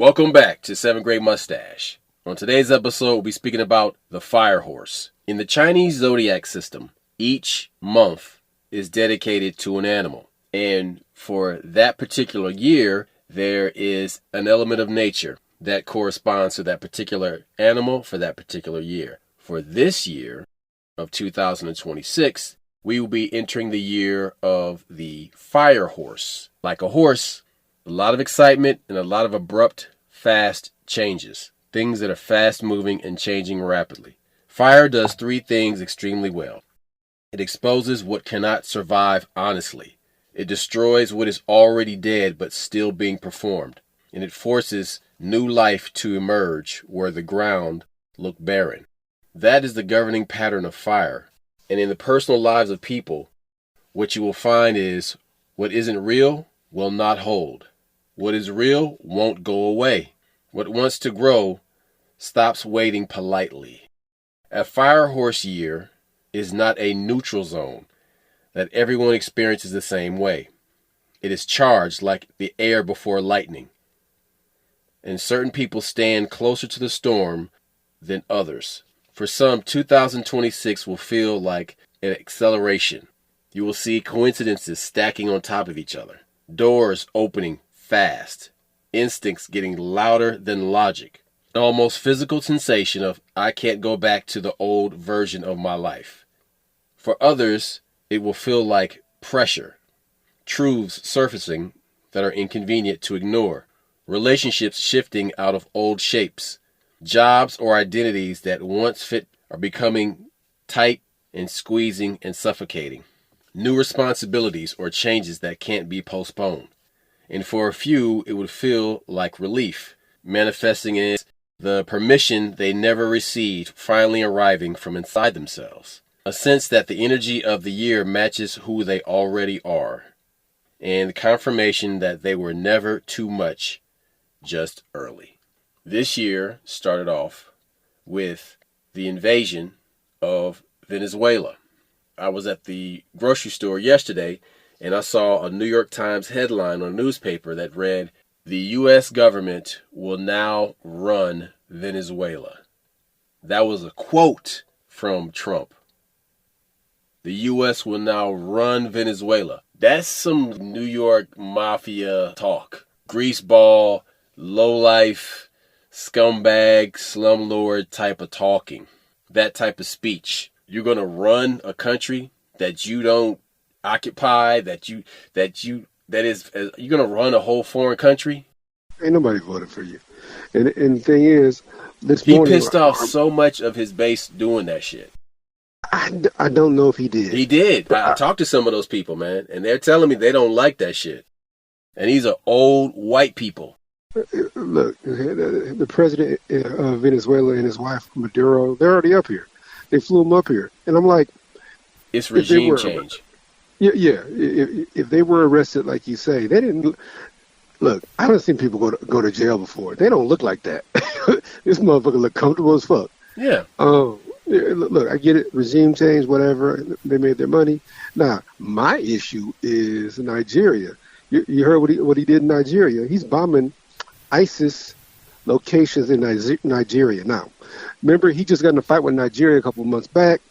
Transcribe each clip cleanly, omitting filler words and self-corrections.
Welcome back to 7th Grade Mustache. On today's episode, we'll be speaking about the fire horse. In the Chinese zodiac system, each month is dedicated to an animal. And for that particular year, there is an element of nature that corresponds to that particular animal for that particular year. For this year of 2026, we will be entering the year of the fire horse. Like a horse, a lot of excitement and a lot of abrupt, fast changes. Things that are fast moving and changing rapidly. Fire does three things extremely well. It exposes what cannot survive honestly. It destroys what is already dead but still being performed. And it forces new life to emerge where the ground looked barren. That is the governing pattern of fire. And in the personal lives of people, what you will find is what isn't real will not hold. What is real won't go away. What wants to grow stops waiting politely. A fire horse year is not a neutral zone that everyone experiences the same way. It is charged like the air before lightning. And certain people stand closer to the storm than others. For some, 2026 will feel like an acceleration. You will see coincidences stacking on top of each other. Doors opening fast. Instincts getting louder than logic. An almost physical sensation of, I can't go back to the old version of my life. For others, it will feel like pressure. Truths surfacing that are inconvenient to ignore. Relationships shifting out of old shapes. Jobs or identities that once fit are becoming tight and squeezing and suffocating. New responsibilities or changes that can't be postponed. And for a few, it would feel like relief, manifesting in the permission they never received finally arriving from inside themselves. A sense that the energy of the year matches who they already are. And the confirmation that they were never too much, just early. This year started off with the invasion of Venezuela. I was at the grocery store yesterday and I saw a New York Times headline on a newspaper that read, "The U.S. government will now run Venezuela." That was a quote from Trump. The U.S. will now run Venezuela. That's some New York mafia talk. Greaseball, lowlife, scumbag, slumlord type of talking. That type of speech. You're going to run a country that you don't occupy, you're going to run a whole foreign country? Ain't nobody voted for you. And the thing is, he pissed off so much of his base doing that shit. I don't know if he did. He did. I talked to some of those people, man, and they're telling me they don't like that shit. And these are old white people. Look, the president of Venezuela and his wife, Maduro, they're already up here. They flew him up here. And I'm like... It's regime change. Yeah. If they were arrested, like you say, they didn't... Look, I haven't seen people go to jail before. They don't look like that. This motherfucker look comfortable as fuck. Yeah. Look, I get it. Regime change, whatever. They made their money. Now, my issue is Nigeria. You heard what he did in Nigeria. He's bombing ISIS locations in Nigeria. Now, remember, he just got in a fight with Nigeria a couple of months back,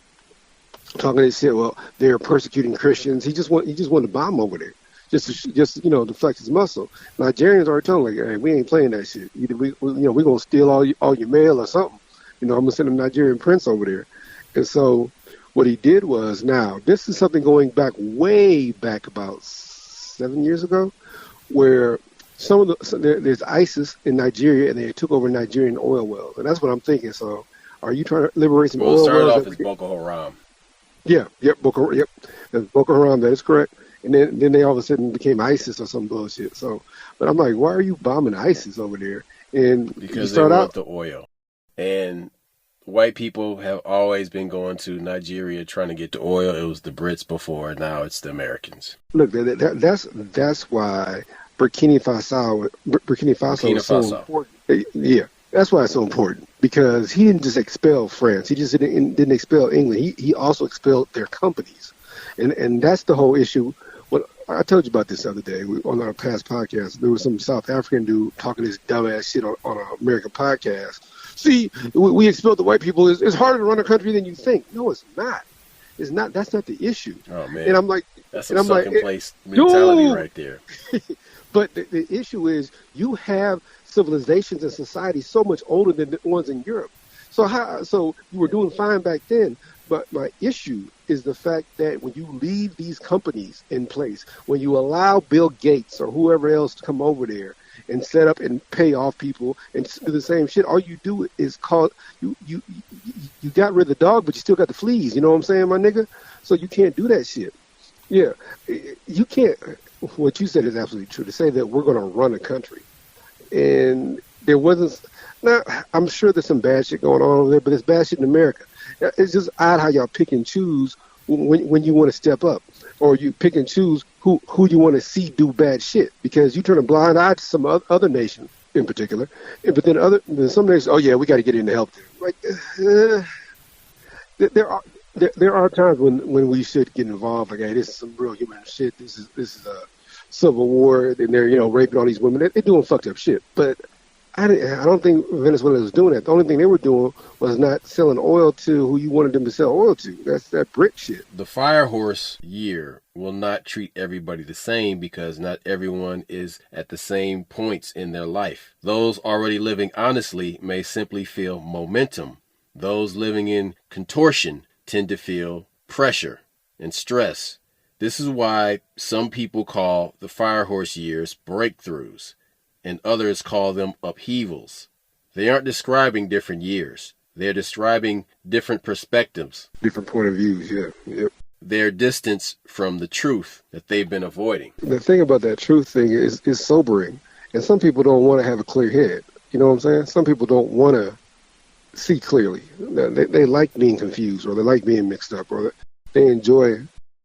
talking this shit. Well, they're persecuting Christians. He just wanted to bomb over there, just to flex his muscle. Nigerians already telling him, like, hey, we ain't playing that shit. Either we gonna steal all your mail or something. I'm gonna send a Nigerian prince over there. And so, what he did was, now this is something going back way back about 7 years ago, where there's ISIS in Nigeria and they took over Nigerian oil wells, and that's what I'm thinking. So, are you trying to liberate some oil wells? It started off as Boko Haram. Boko Haram. That is correct. And then they all of a sudden became ISIS or some bullshit. So, but I'm like, why are you bombing ISIS over there? And because they want the oil, and white people have always been going to Nigeria trying to get the oil. It was the Brits before, now it's the Americans. Look, that's why Burkina Faso is so important. Yeah, that's why it's so important, because he didn't just expel France. He just didn't expel England. He also expelled their companies, and that's the whole issue. I told you about this the other day on our past podcast. There was some South African dude talking this dumbass shit on an American podcast. See, we expelled the white people. It's harder to run a country than you think. No, it's not. It's not. That's not the issue. Oh man, and I'm like, that's some second place mentality right there. But the issue is you have civilizations and societies so much older than the ones in Europe. So you were doing fine back then. But my issue is the fact that when you leave these companies in place, when you allow Bill Gates or whoever else to come over there and set up and pay off people and do the same shit, all you do is call you got rid of the dog, but you still got the fleas. You know what I'm saying, my nigga? So you can't do that shit. Yeah, you can't. What you said is absolutely true. To say that we're going to run a country, and there wasn't. Now, I'm sure there's some bad shit going on over there, but there's bad shit in America. It's just odd how y'all pick and choose when you want to step up, or you pick and choose who you want to see do bad shit, because you turn a blind eye to some other nation in particular, but then some nations, oh yeah, we got to get in to help them. Like there are times when we should get involved. Like, hey, this is some real human shit. This is a civil war, and they're raping all these women. They're doing fucked up shit, but I don't think Venezuela was doing that. The only thing they were doing was not selling oil to who you wanted them to sell oil to. That's that brick shit. The fire horse year will not treat everybody the same, because not everyone is at the same points in their life. Those already living honestly may simply feel momentum. Those living in contortion tend to feel pressure and stress. This is why some people call the fire horse years breakthroughs, and others call them upheavals. They aren't describing different years. They're describing different perspectives. Different point of views, yeah. Yep. Their distance from the truth that they've been avoiding. The thing about that truth thing is sobering. And some people don't want to have a clear head. You know what I'm saying? Some people don't want to see clearly. They like being confused, or they like being mixed up, or they enjoy.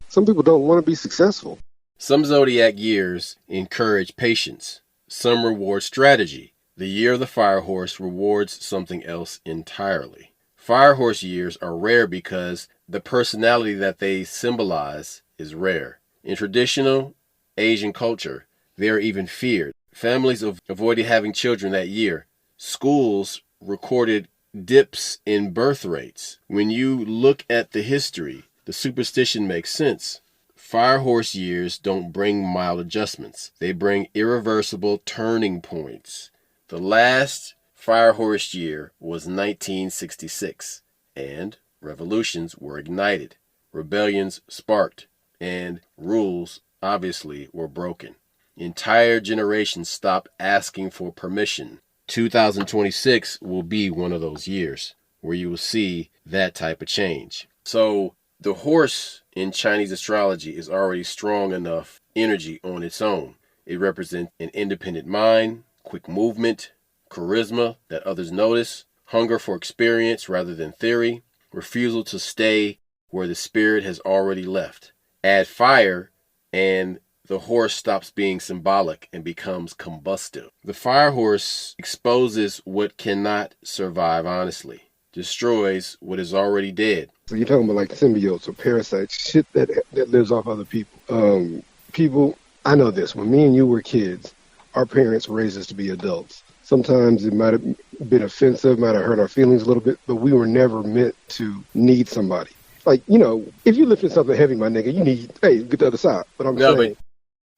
Some people don't want to be successful. Some zodiac years encourage patience. Some reward strategy. The year of the fire horse rewards something else entirely. Fire horse years are rare because the personality that they symbolize is rare. In traditional Asian culture, they are even feared. Families avoided having children that year. Schools recorded dips in birth rates. When you look at the history, the superstition makes sense. Fire horse years don't bring mild adjustments. They bring irreversible turning points. The last fire horse year was 1966, and revolutions were ignited. Rebellions sparked, and rules obviously were broken. Entire generations stopped asking for permission. 2026 will be one of those years where you will see that type of change. So the horse in Chinese astrology is already strong enough energy on its own. It represents an independent mind, quick movement, charisma that others notice, hunger for experience rather than theory, refusal to stay where the spirit has already left. Add fire and the horse stops being symbolic and becomes combustive. The fire horse exposes what cannot survive honestly, destroys what is already dead. So you're talking about like symbiotes or parasites, shit that lives off other people. People, I know this. When me and you were kids, our parents raised us to be adults. Sometimes it might have been offensive, might have hurt our feelings a little bit, but we were never meant to need somebody. Like, if you're lifting something heavy, my nigga, you need, hey, get the other side. But I'm saying, but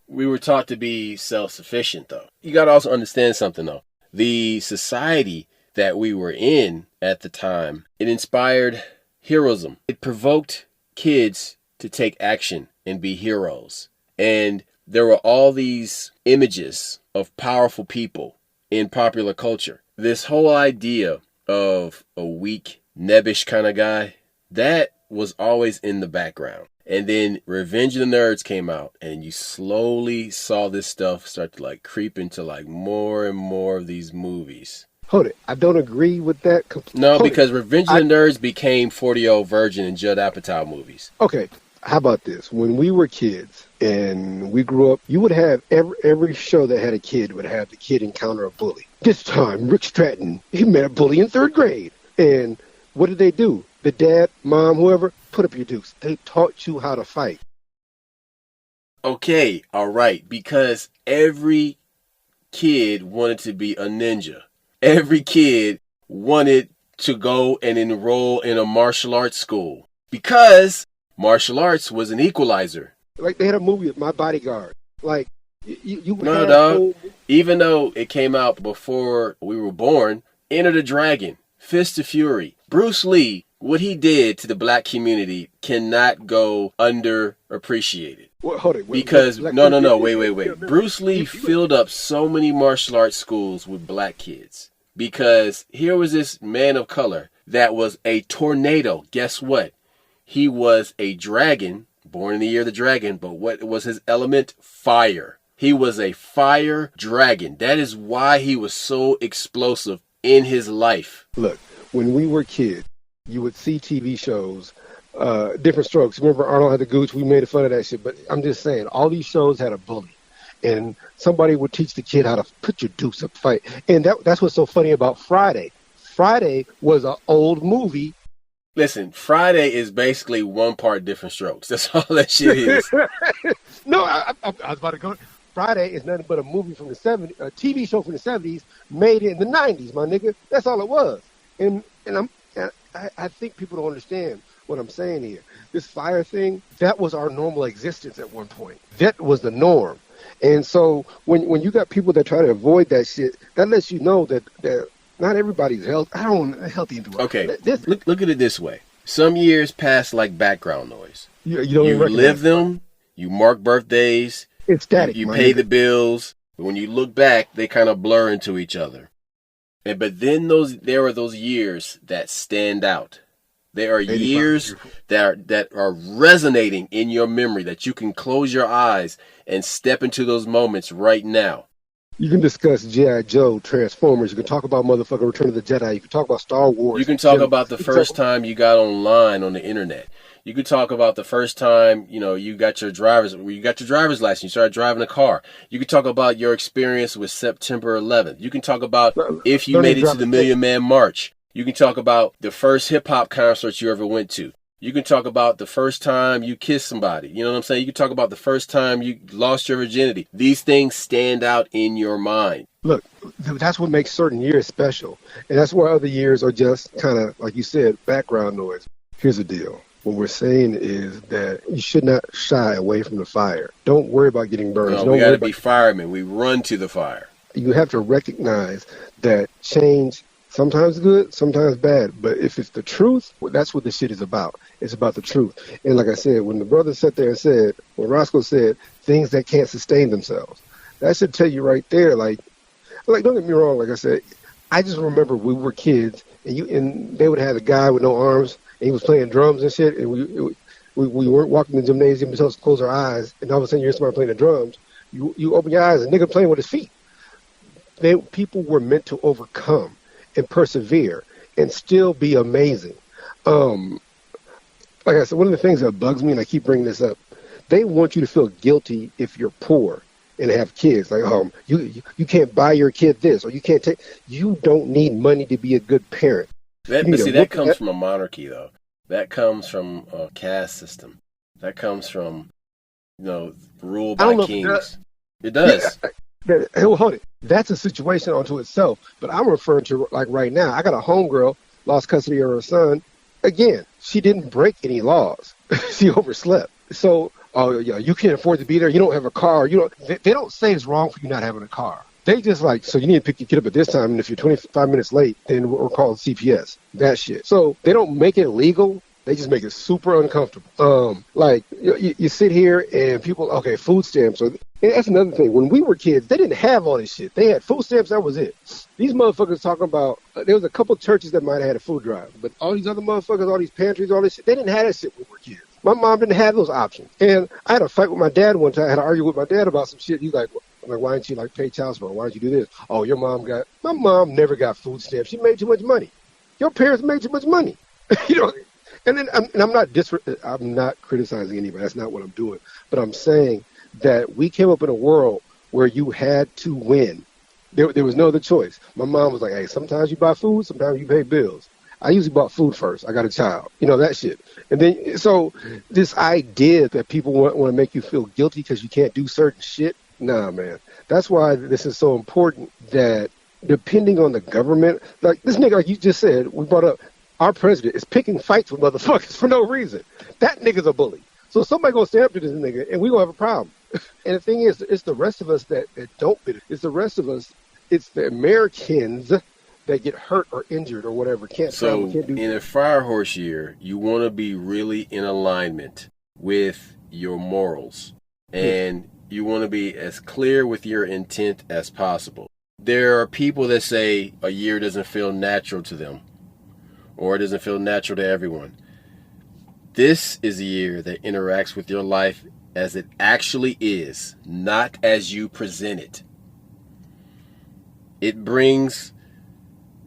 we were taught to be self-sufficient, though. You got to also understand something, though. The society that we were in at the time, it inspired heroism. It provoked kids to take action and be heroes. And there were all these images of powerful people in popular culture. This whole idea of a weak, nebbish kind of guy, that was always in the background. And then Revenge of the Nerds came out, and you slowly saw this stuff start to creep into more and more of these movies. Hold it. I don't agree with that. No, because Revenge of the Nerds became 40-Year-Old Virgin and Judd Apatow movies. Okay. How about this? When we were kids and we grew up, you would have every show that had a kid would have the kid encounter a bully. This time, Rick Stratton, he met a bully in 3rd grade. And what did they do? The dad, mom, whoever, put up your dukes. They taught you how to fight. Okay, all right, because every kid wanted to be a ninja. Every kid wanted to go and enroll in a martial arts school because martial arts was an equalizer. Like they had a movie, My Bodyguard. Like you No, had dog. whole. Even though it came out before we were born, Enter the Dragon, Fist of Fury, Bruce Lee, what he did to the black community cannot go underappreciated. Well, hold it. Because Like, no, wait. remember, Bruce Lee filled up so many martial arts schools with black kids. Because here was this man of color that was a tornado. Guess what? He was a dragon, born in the year of the dragon, but what was his element? Fire. He was a fire dragon. That is why he was so explosive in his life. Look, when we were kids, you would see TV shows, different strokes. Remember Arnold had the Gooch? We made fun of that shit. But I'm just saying, all these shows had a bully. And somebody would teach the kid how to put your dukes up, fight. And that's what's so funny about Friday. Friday was an old movie. Listen, Friday is basically one part different strokes. That's all that shit is. No, I was about to go. Friday is nothing but a movie from the 70s, a TV show from the 70s made in the 90s, my nigga. That's all it was. And I think people don't understand what I'm saying here. This fire thing, that was our normal existence at one point. That was the norm. And so when you got people that try to avoid that shit, that lets you know that not everybody's healthy into it. Okay, look at it this way. Some years pass like background noise. You don't You even live them, you mark birthdays, it's static. you pay the bills, but when you look back, they kind of blur into each other. But then there are those years that stand out. There are years that are resonating in your memory that you can close your eyes and step into those moments right now. You can discuss G.I. Joe, Transformers. You can talk about motherfucking Return of the Jedi. You can talk about Star Wars. You can talk about the first time you got online on the internet. You could talk about the first time, you got your driver's license, you started driving a car. You could talk about your experience with September 11th. You can talk about if you made it to the Million Man March. You can talk about the first hip hop concert you ever went to. You can talk about the first time you kissed somebody. You know what I'm saying? You can talk about the first time you lost your virginity. These things stand out in your mind. Look, that's what makes certain years special. And that's why other years are just kind of, like you said, background noise. Here's the deal. What we're saying is that you should not shy away from the fire. Don't worry about getting burned. No, we got to be firemen. We run to the fire. You have to recognize that change, sometimes good, sometimes bad. But if it's the truth, that's what this shit is about. It's about the truth. And like I said, when the brother sat there and said, when Roscoe said, things that can't sustain themselves, that should tell you right there, like don't get me wrong, like I said, I just remember we were kids, and they would have a guy with no arms, and he was playing drums and shit, and we weren't walking in the gymnasium until us close our eyes, and all of a sudden you hear somebody playing the drums. You open your eyes, a nigga playing with his feet. People were meant to overcome and persevere and still be amazing. Like I said, one of the things that bugs me, and I keep bringing this up, they want you to feel guilty if you're poor and have kids. Like, you can't buy your kid this, or you don't need money to be a good parent. That comes from a monarchy, though. That comes from a caste system. That comes from, rule by kings. It does. Yeah, hold it. That's a situation unto itself. But I'm referring to, like, right now, I got a homegirl, lost custody of her son. Again, she didn't break any laws. She overslept. So, you can't afford to be there. You don't have a car. They don't say it's wrong for you not having a car. They just so you need to pick your kid up at this time, and if you're 25 minutes late, then we're calling CPS. That shit. So they don't make it legal. They just make it super uncomfortable. You sit here and people, food stamps. And that's another thing. When we were kids, they didn't have all this shit. They had food stamps. That was it. These motherfuckers talking about, there was a couple churches that might have had a food drive, but all these other motherfuckers, all these pantries, all this shit, they didn't have that shit when we were kids. My mom didn't have those options. And I had a fight with my dad one time. I had to argue with my dad about some shit. He's like, why didn't you pay child support? Why didn't you do this? Oh, my mom never got food stamps. She made too much money. Your parents made too much money. And then I'm not criticizing anybody. That's not what I'm doing. But I'm saying that we came up in a world where you had to win. There was no other choice. My mom was like, hey, sometimes you buy food, sometimes you pay bills. I usually bought food first. I got a child, that shit. And then, so this idea that people want to make you feel guilty because you can't do certain shit, nah, man. That's why this is so important that depending on the government, like this nigga, like you just said, we brought up, our president is picking fights with motherfuckers for no reason. That nigga's a bully. So somebody gonna stand up to this nigga and we gonna have a problem. And the thing is, it's the rest of us that don't. It's the rest of us. It's the Americans that get hurt or injured or whatever. Can't So can't do. in a fire horse year, you want to be really in alignment with your morals, and you want to be as clear with your intent as possible. There are people that say a year doesn't feel natural to them, or it doesn't feel natural to everyone. This is a year that interacts with your life as it actually is, not as you present it. It brings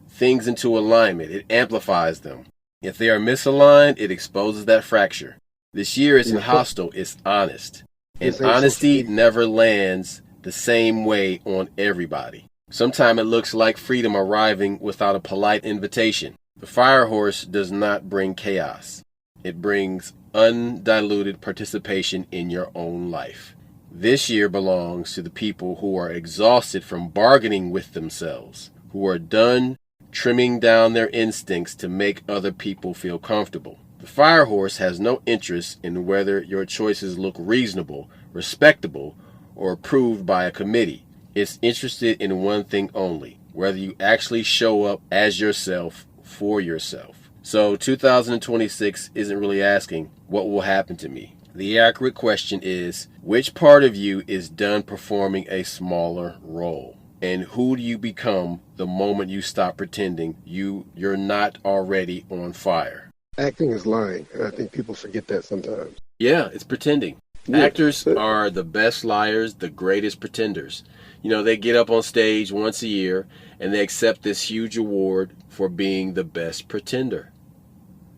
things into alignment. It amplifies them. If they are misaligned, it exposes that fracture. This year isn't hostile, it's honest. And honesty never lands the same way on everybody. Sometimes it looks like freedom arriving without a polite invitation. The fire horse does not bring chaos. It brings undiluted participation in your own life. This year belongs to the people who are exhausted from bargaining with themselves, who are done trimming down their instincts to make other people feel comfortable. The fire horse has no interest in whether your choices look reasonable, respectable, or approved by a committee. It's interested in one thing only, whether you actually show up as yourself for yourself. So 2026 isn't really asking, what will happen to me? The accurate question is, which part of you is done performing a smaller role? And who do you become the moment you stop pretending you're not already on fire? Acting is lying, and I think people forget that sometimes. Yeah, it's pretending. Yeah. Actors are the best liars, the greatest pretenders. They get up on stage once a year and they accept this huge award for being the best pretender.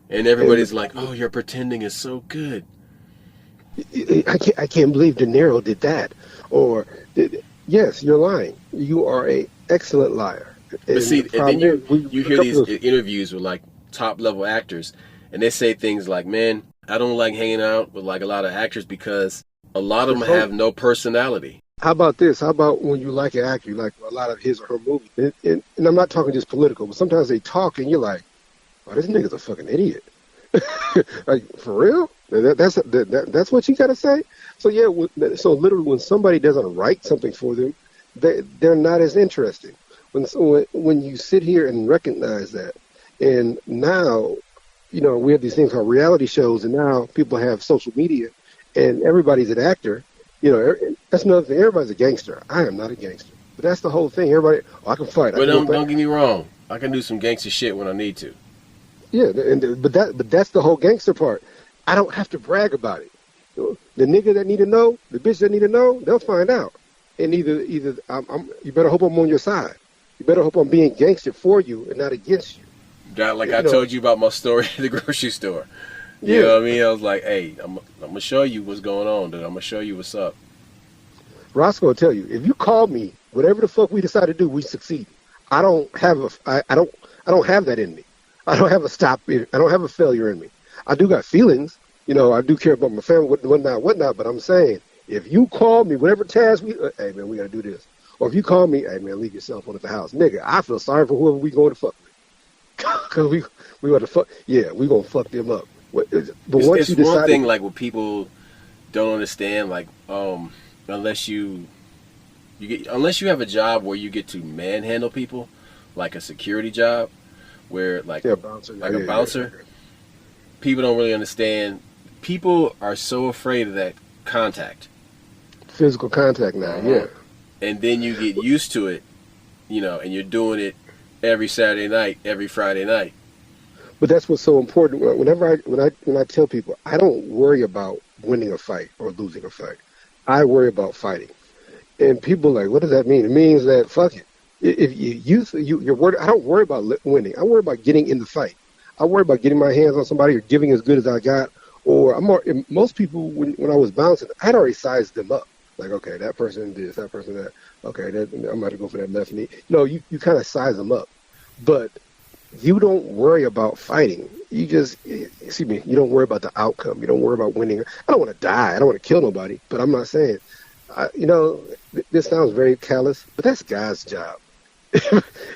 And everybody's like, oh, your pretending is so good. I can't believe De Niro did that. Or, yes, you're lying. You are an excellent liar. But see, and then you hear these interviews with like top level actors, and they say things like, man, I don't like hanging out with like a lot of actors because a lot of them have no personality. How about this? How about when you like an actor, you like a lot of his or her movies? And I'm not talking just political, but sometimes they talk and you're like, oh, this nigga's a fucking idiot. Like, for real? That's what you got to say? So, yeah, so literally when somebody doesn't write something for them, they're not as interesting. When you sit here and recognize that, and now, we have these things called reality shows, and now people have social media, and everybody's an actor. That's another thing. Everybody's a gangster. I am not a gangster. But that's the whole thing. Everybody, I can fight. But don't get me wrong. I can do some gangster shit when I need to. Yeah, but that's the whole gangster part. I don't have to brag about it. The nigga that need to know, the bitch that need to know, they'll find out. And either you better hope I'm on your side. You better hope I'm being gangster for you and not against you. I told you about my story at the grocery store. You know what I mean? I was like, hey, I'm going to show you what's going on, dude. I'm going to show you what's up. Roscoe will tell you, if you call me, whatever the fuck we decide to do, we succeed. I don't have that in me. I don't have a failure in me. I do got feelings. I do care about my family, whatnot, but I'm saying, if you call me, whatever task hey man, we got to do this. Or if you call me, hey man, leave your cell phone at the house. Nigga, I feel sorry for whoever we going to fuck with. Because we going to fuck, we going to fuck them up. But once you decide, one thing like what people don't understand, like unless you have a job where you get to manhandle people, like a security job, where like a bouncer, people don't really understand. People are so afraid of that contact, physical contact now, and then you get used to it, and you're doing it every Saturday night, every Friday night. But that's what's so important. When I tell people, I don't worry about winning a fight or losing a fight. I worry about fighting. And people are like, what does that mean? It means that fuck it. If you're worried, I don't worry about winning. I worry about getting in the fight. I worry about getting my hands on somebody or giving as good as I got. Or most people when I was bouncing, I'd already sized them up. Like, okay, that person this, that person that. Okay, I'm about to go for that left knee. You kind of size them up. But you don't worry about fighting. You just, excuse me, you don't worry about the outcome. You don't worry about winning. I don't want to die. I don't want to kill nobody. But I'm not saying, this sounds very callous, but that's God's job.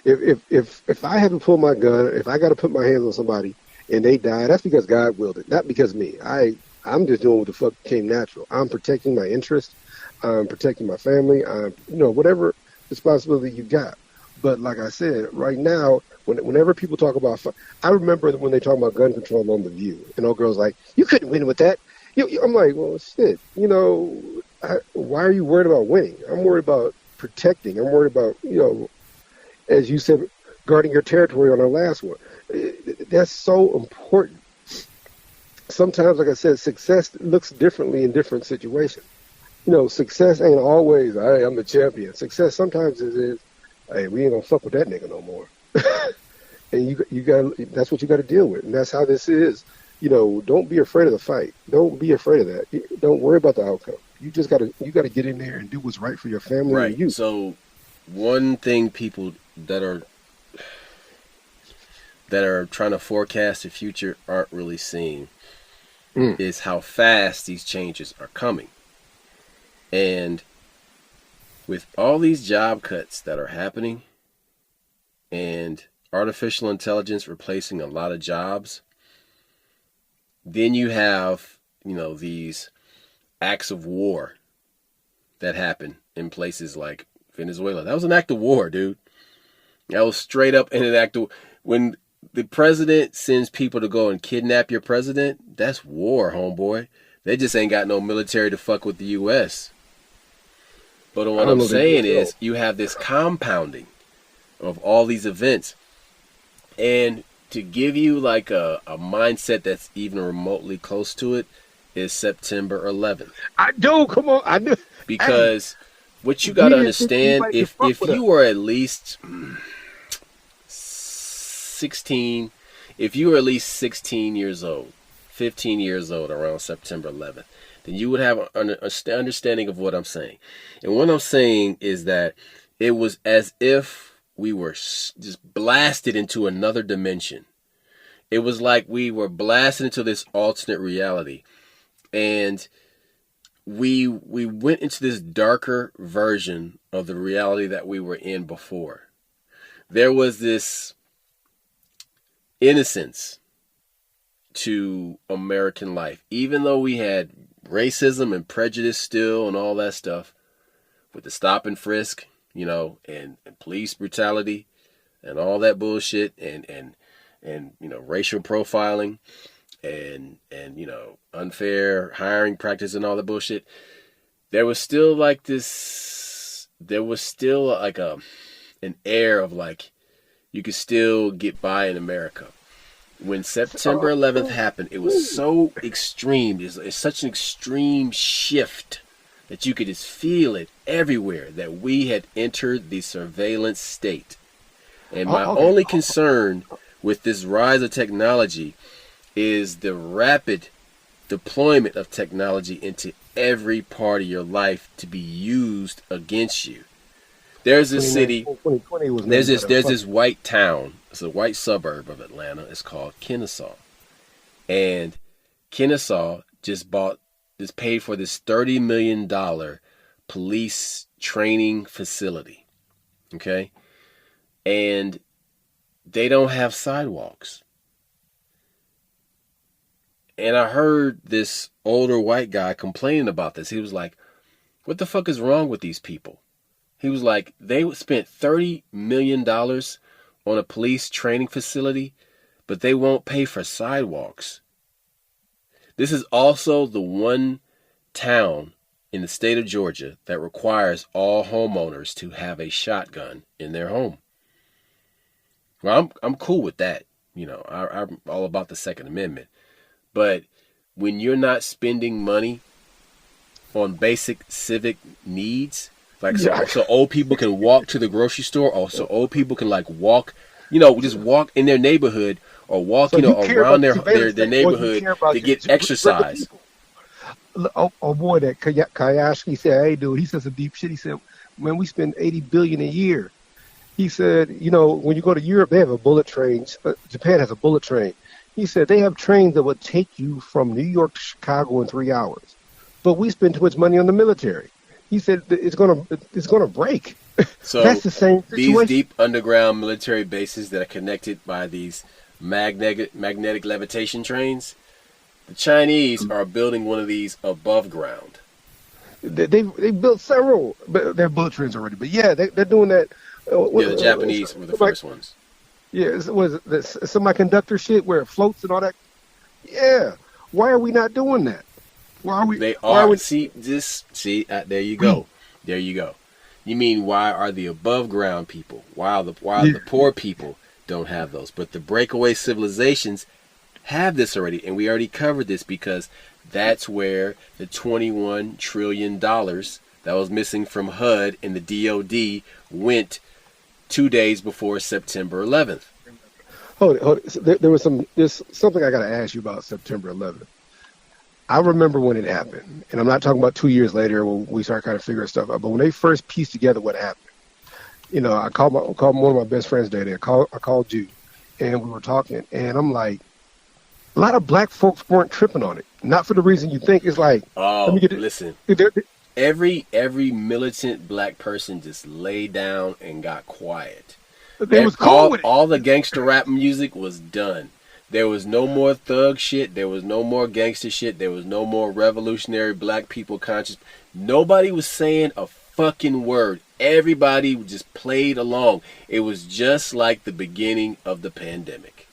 If I haven't pulled my gun, if I got to put my hands on somebody and they die, that's because God willed it, not because me. I'm just doing what the fuck came natural. I'm protecting my interest. I'm protecting my family. Whatever responsibility you got. But like I said, right now, whenever people talk about, I remember when they talk about gun control on The View, and old girls like, you couldn't win with that. I'm like, well, shit. Why are you worried about winning? I'm worried about protecting. I'm worried about, as you said, guarding your territory on our last one. That's so important. Sometimes, like I said, success looks differently in different situations. Success ain't always, hey, I'm the champion. Success sometimes is, hey, we ain't gonna fuck with that nigga no more. And you got, that's what you got to deal with, and that's how this is. Don't be afraid of the fight. Don't be afraid of that. Don't worry about the outcome. You gotta get in there and do what's right for your family and you. So, one thing people that are trying to forecast the future aren't really seeing is how fast these changes are coming. And with all these job cuts that are happening and artificial intelligence replacing a lot of jobs, then you have, these acts of war that happen in places like Venezuela. That was an act of war, dude. That was straight up in an act of, when the president sends people to go and kidnap your president, that's war, homeboy. They just ain't got no military to fuck with the U.S. But what I'm saying is, you have this compounding of all these events. And to give you like a mindset that's even remotely close to it is September 11th. I do, come on. I knew. Because what you got to understand, if you were at least 16, if you were at least 16 years old, 15 years old around September 11th, then you would have an understanding of what I'm saying. And what I'm saying is that it was as if we were just blasted into another dimension. It was like we were blasted into this alternate reality. And we went into this darker version of the reality that we were in before. There was this innocence to American life, even though we had racism and prejudice still and all that stuff with the stop and frisk, and police brutality and all that bullshit and racial profiling and unfair hiring practice and all that bullshit. There was still like an air of like you could still get by in America. When September 11th happened, it was so extreme. It's such an extreme shift that you could just feel it everywhere, that we had entered the surveillance state. And my only concern with this rise of technology is the rapid deployment of technology into every part of your life to be used against you. There's this city, there's this white town, it's a white suburb of Atlanta, it's called Kennesaw. And Kennesaw just paid for this $30 million police training facility. Okay? And they don't have sidewalks. And I heard this older white guy complaining about this. He was like, what the fuck is wrong with these people? He was like, they spent $30 million on a police training facility, but they won't pay for sidewalks. This is also the one town in the state of Georgia that requires all homeowners to have a shotgun in their home. Well, I'm cool with that. I'm all about the Second Amendment. But when you're not spending money on basic civic needs, like so old people can walk to the grocery store, or so old people can like walk, just walk in their neighborhood or walk, around their neighborhood to get exercise. Oh boy, that Kayashki said, hey dude, he said some deep shit. He said, man, we spend $80 billion a year. He said, when you go to Europe, they have a bullet train. Japan has a bullet train. He said they have trains that would take you from New York to Chicago in 3 hours, but we spend too much money on the military. He said it's gonna break. So that's the same situation. These deep underground military bases that are connected by these magnetic levitation trains, the Chinese are building one of these above ground. They built several, but they're bullet trains already. But yeah, they're doing that. The Japanese were the first ones. Yeah, was it the semiconductor shit where it floats and all that? Yeah. Why are we not doing that? Why are we? They are. See, there you go. There you go. You mean why are the above ground people? Why the poor people don't have those? But the breakaway civilizations have this already, and we already covered this because that's where the $21 trillion that was missing from HUD and the DOD went 2 days before September 11th. Hold it. So there's something I got to ask you about September 11th. I remember when it happened, and I'm not talking about 2 years later when we started kind of figuring stuff out, but when they first pieced together what happened, I called one of my best friends today. I called you, and we were talking, and I'm like, a lot of black folks weren't tripping on it. Not for the reason you think. It's like, listen. Every militant black person just laid down and got quiet. They was cool with it. All the gangster rap music was done. There was no more thug shit. There was no more gangster shit. There was no more revolutionary black people conscious. Nobody was saying a fucking word. Everybody just played along. It was just like the beginning of the pandemic.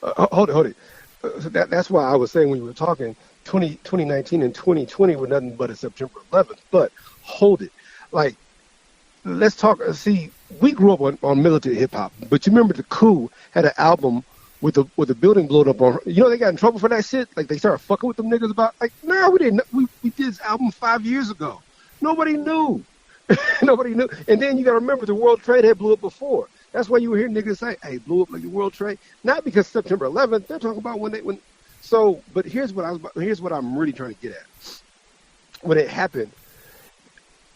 Hold it. That's why I was saying when you were talking, 2019 and 2020 were nothing but a September 11th. But hold it. Like, let's talk. See, we grew up on militant hip hop, but you remember the Coup had an album with the building blown up on. They got in trouble for that shit. Like, they started fucking with them niggas about. Like, no, we didn't. We did this album 5 years ago. Nobody knew. Nobody knew. And then you got to remember the World Trade had blew up before. That's why you were hearing niggas say, "Hey, blew up like the World Trade." Not because September 11th. They're talking about when. So, but here's what I'm really trying to get at. When it happened,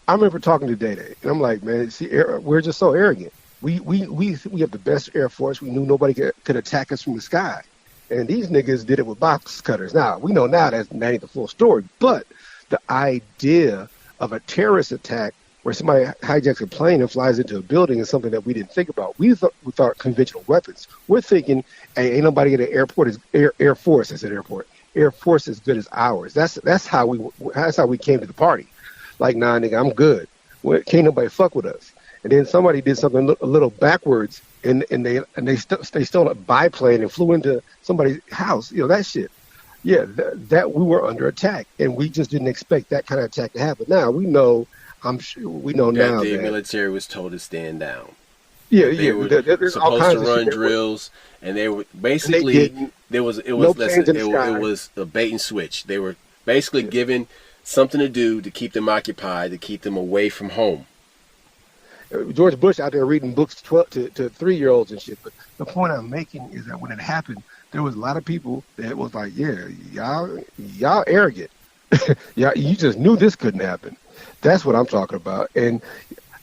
I remember talking to Day-Day, and I'm like, man, see, we're just so arrogant. We have the best Air Force. We knew nobody could attack us from the sky, and these niggas did it with box cutters. Now we know now that ain't the full story, but the idea of a terrorist attack where somebody hijacks a plane and flies into a building is something that we didn't think about. We thought conventional weapons. We're thinking, hey, ain't nobody at the airport is Air Force. I said airport. Air Force is good as ours. That's how we came to the party. Like, nah, nigga, I'm good. Can't nobody fuck with us. And then somebody did something a little backwards, and they stole a biplane and flew into somebody's house. That shit. Yeah, that we were under attack, and we just didn't expect that kind of attack to happen. Now we know. I'm sure we know now that the that military was told to stand down. They were there's all supposed kinds to of run shit drills, and they were basically it was a bait and switch. They were basically given something to do to keep them occupied, to keep them away from home. George Bush out there reading books to 3-year-olds and shit. But the point I'm making is that when it happened, there was a lot of people that was like, yeah, y'all arrogant. You just knew this couldn't happen. That's what I'm talking about. And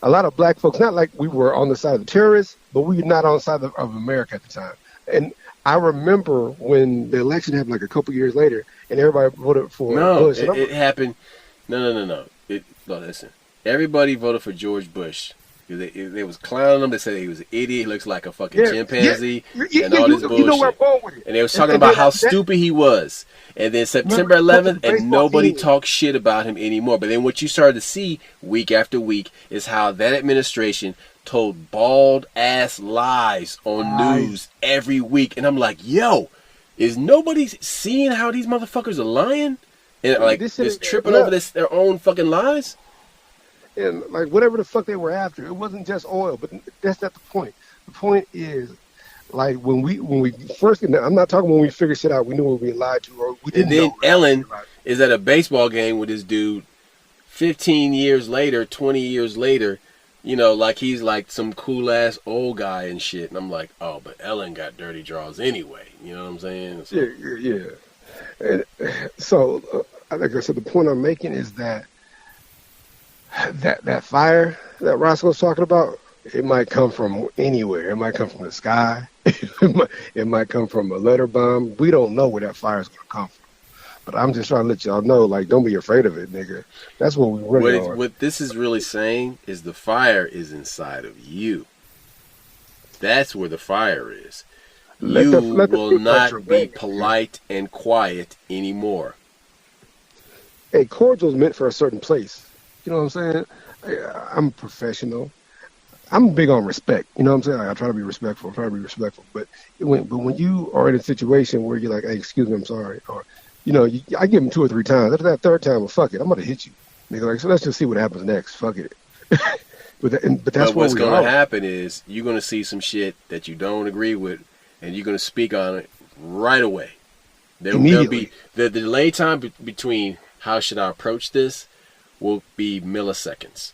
a lot of black folks, not like we were on the side of the terrorists, but we were not on the side of America at the time. And I remember when the election happened like a couple years later, and everybody voted for Bush. It happened. No. Listen. Everybody voted for George Bush. They was clowning him. They said he was an idiot. He looks like a fucking chimpanzee and all this bullshit. You know where I'm going with it. And they was talking about how stupid he was. And then September 11th, and nobody talks shit about him anymore. But then what you started to see week after week is how that administration told bald-ass lies on news every week. And I'm like, yo, is nobody seeing how these motherfuckers are lying? And like just tripping over their own fucking lies? And like whatever the fuck they were after, it wasn't just oil, but that's not the point. The point is, like when we first, I'm not talking when we figured shit out, we knew we were being lied to, or we didn't. And then know Ellen is at a baseball game with this dude 15 years later, 20 years later, like he's like some cool ass old guy and shit. And I'm like, oh, but Ellen got dirty draws anyway. You know what I'm saying? So, yeah. And so, like I said, the point I'm making is that fire that Roscoe's talking about, It might come from anywhere. It might come from the sky. It might come from a letter bomb. We don't know where that fire is going to come from. But I'm just trying to let y'all know, like, don't be afraid of it, nigga. That's what we're running on. What this is really saying is the fire is inside of you. That's where the fire is. You will not be polite and quiet anymore. Hey, cordial's meant for a certain place. You know what I'm saying? I'm professional. I'm big on respect. You know what I'm saying? I try to be respectful. But when you are in a situation where you're like, hey, excuse me, I'm sorry. Or, I give them 2 or 3 times. After that third time, well, fuck it. I'm going to hit you. Nigga, like, so let's just see what happens next. Fuck it. But that's what's going to happen is you're going to see some shit that you don't agree with, and you're going to speak on it right away. There'll be the delay time between how should I approach this will be milliseconds,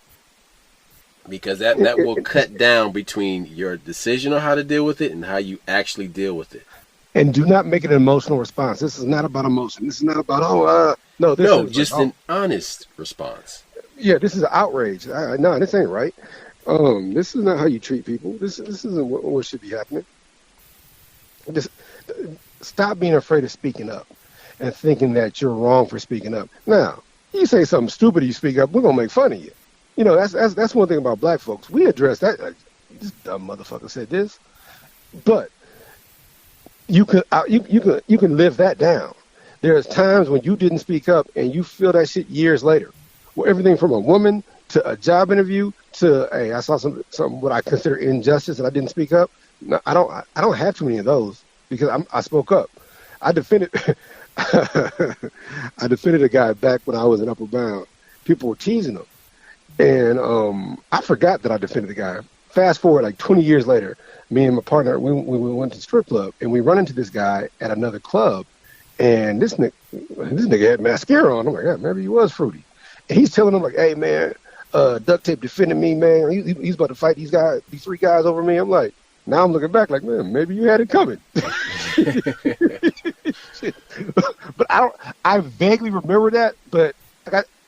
because that will cut down between your decision on how to deal with it and how you actually deal with it. And do not make it an emotional response. This is not about emotion. This is not about just an honest response. Yeah, this is outrage. No, this ain't right. This is not how you treat people. This isn't what should be happening. Just stop being afraid of speaking up and thinking that you're wrong for speaking up. Now, you say something stupid, you speak up, we're gonna make fun of you. That's one thing about black folks. We address that. Like, this dumb motherfucker said this, but you can live that down. There's times when you didn't speak up and you feel that shit years later. Well, everything from a woman to a job interview to, hey, I saw some what I consider injustice and I didn't speak up. No, I don't have too many of those because I spoke up. I defended I defended a guy back when I was in Upper Bound. People were teasing him, and I forgot that I defended the guy. Fast forward like 20 years later, me and my partner we went to the strip club and we run into this guy at another club, and this nigga had mascara on. I'm like, yeah, maybe he was fruity. And he's telling him like, hey man, Duct Tape defended me, man. He's about to fight these 3 guys over me. I'm like, now I'm looking back like, man, maybe you had it coming. But I vaguely remember that, but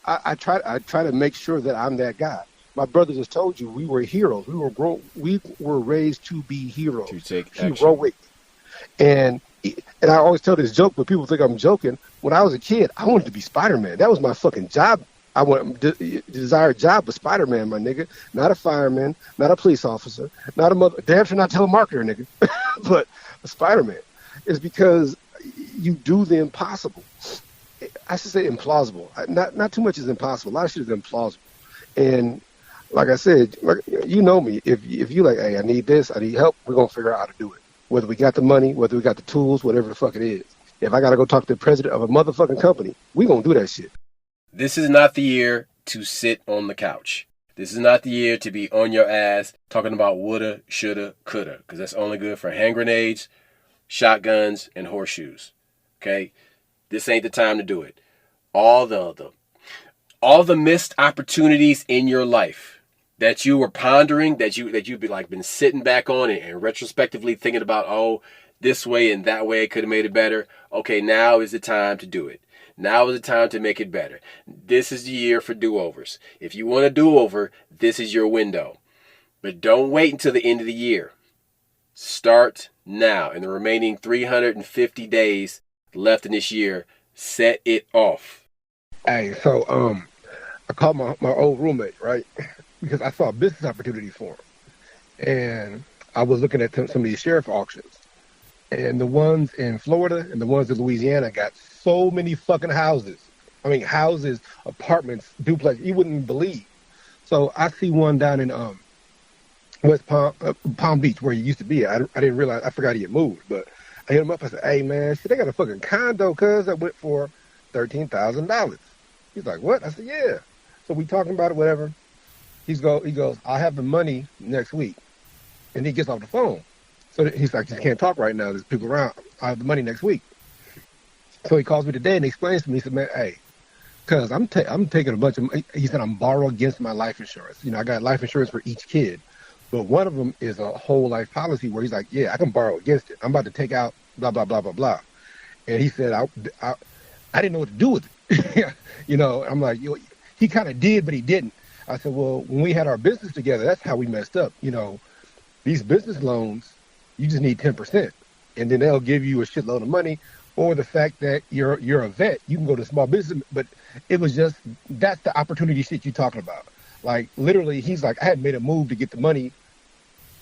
I try to make sure that I'm that guy. My brother just told you we were heroes. We were raised to be heroes. To take action. Heroic. And I always tell this joke, but people think I'm joking. When I was a kid, I wanted to be Spider-Man. That was my fucking job. I desired job was Spider-Man, my nigga. Not a fireman, not a police officer, not a damn sure not telemarketer, nigga. But a Spider-Man. Is because you do the impossible. I should say implausible. Not too much is impossible. A lot of shit is implausible. And like I said, you know me. If you like, hey, I need this, I need help, we're gonna figure out how to do it. Whether we got the money, whether we got the tools, whatever the fuck it is. If I gotta go talk to the president of a motherfucking company, we gonna do that shit. This is not the year to sit on the couch. This is not the year to be on your ass talking about woulda, shoulda, coulda, because that's only good for hand grenades, shotguns, and horseshoes. Okay? This ain't the time to do it. All the missed opportunities in your life that you were pondering, that you've been sitting back on and retrospectively thinking about, oh, this way and that way I could have made it better. Okay, now is the time to do it. Now is the time to make it better. This is the year for do-overs. If you want a do-over, this is your window. But don't wait until the end of the year. Start now. In the remaining 350 days left in this year, set it off. Hey, so I called my old roommate, right? Because I saw a business opportunity for him. And I was looking at some of these sheriff auctions. And the ones in Florida and the ones in Louisiana got so many fucking houses. I mean, houses, apartments, duplex, you wouldn't believe. So I see one down in West Palm Beach where he used to be. I didn't realize, I forgot he had moved. But I hit him up, I said, hey man, shit, they got a fucking condo, cuz that went for $13,000. He's like, what? I said, yeah. So we talking about it, whatever. He goes, I'll have the money next week. And he gets off the phone. So he's like, just can't talk right now. There's people around. I'll have the money next week. So he calls me today and explains to me, he said, man, hey, cuz I'm taking a bunch of, he said, I'm borrowing against my life insurance. You know, I got life insurance for each kid. But one of them is a whole life policy where he's like, yeah, I can borrow against it. I'm about to take out blah, blah, blah, blah, blah. And he said, I didn't know what to do with it. You know, I'm like, he kind of did, but he didn't. I said, well, when we had our business together, that's how we messed up. These business loans, you just need 10%, and then they'll give you a shitload of money. Or the fact that you're a vet, you can go to small business, but it was just that's the opportunity shit you're talking about. Like literally, he's like, I had made a move to get the money,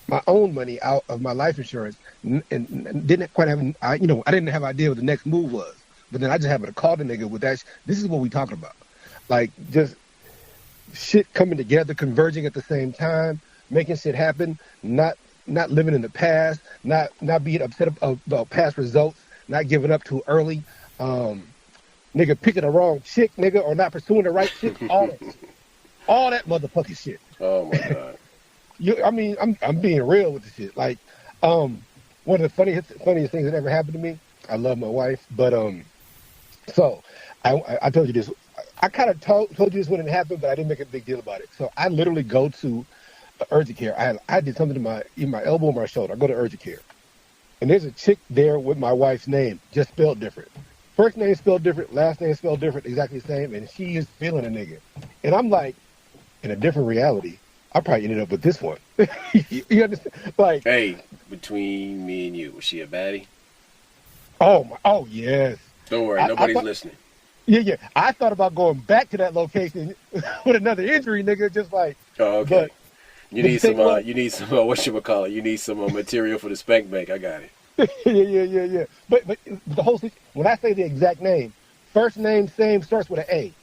my own money out of my life insurance, and didn't quite have, I didn't have idea what the next move was. But then I just happened to call the nigga with that. This is what we talking about, like just shit coming together, converging at the same time, making shit happen, not living in the past, not being upset about past results, not giving up too early, nigga picking the wrong chick, nigga, or not pursuing the right chick, all that motherfucking shit. Oh my god. I'm being real with the shit. Like, one of the funniest things that ever happened to me. I love my wife, but so I told you this. I kind of told you this when it happened, but I didn't make a big deal about it. So I literally go to urgent care. I did something to my elbow or my shoulder. I go to urgent care, and there's a chick there with my wife's name, just spelled different. First name spelled different, last name spelled different, exactly the same, and she is feeling a nigga. And I'm like, in a different reality, I probably ended up with this one. You understand? Like, hey, between me and you, was she a baddie? Oh yes. Don't worry, nobody's listening. Yeah. I thought about going back to that location with another injury, nigga. Just like, oh, okay. But, you need some whatchamacallit, you need some material for the spank bank. I got it. Yeah. But the whole thing, when I say the exact name, first name same starts with an A.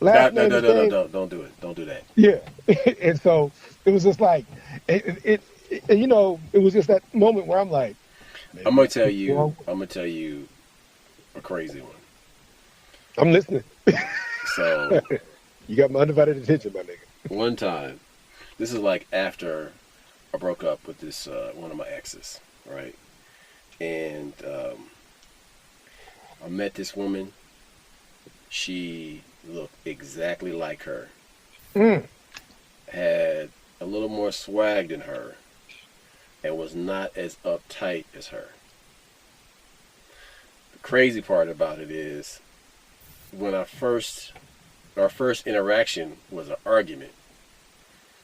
Last name No, don't do it. Don't do that. Yeah. And so it was just like, it was just that moment where I'm like, I'm gonna tell you a crazy one. I'm listening. So you got my undivided attention, my nigga. One time, this is like after I broke up with this one of my exes, right? And I met this woman. She looked exactly like her. Had a little more swag than her, and was not as uptight as her. The crazy part about it is, when our first interaction was an argument,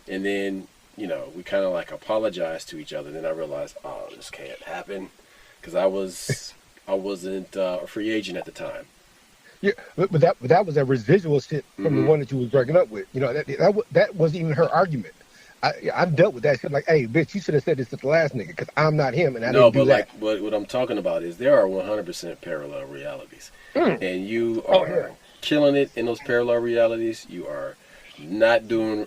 and then we kind of like apologized to each other. Then I realized, oh, this can't happen, because I wasn't a free agent at the time. Yeah, but that was a residual shit from the one that you was breaking up with. That wasn't even her argument. I dealt with that shit like, hey, bitch, you should have said this to the last nigga, because I'm not him, and I didn't do that. But what I'm talking about is there are 100% parallel realities, and you are killing it in those parallel realities. You are not doing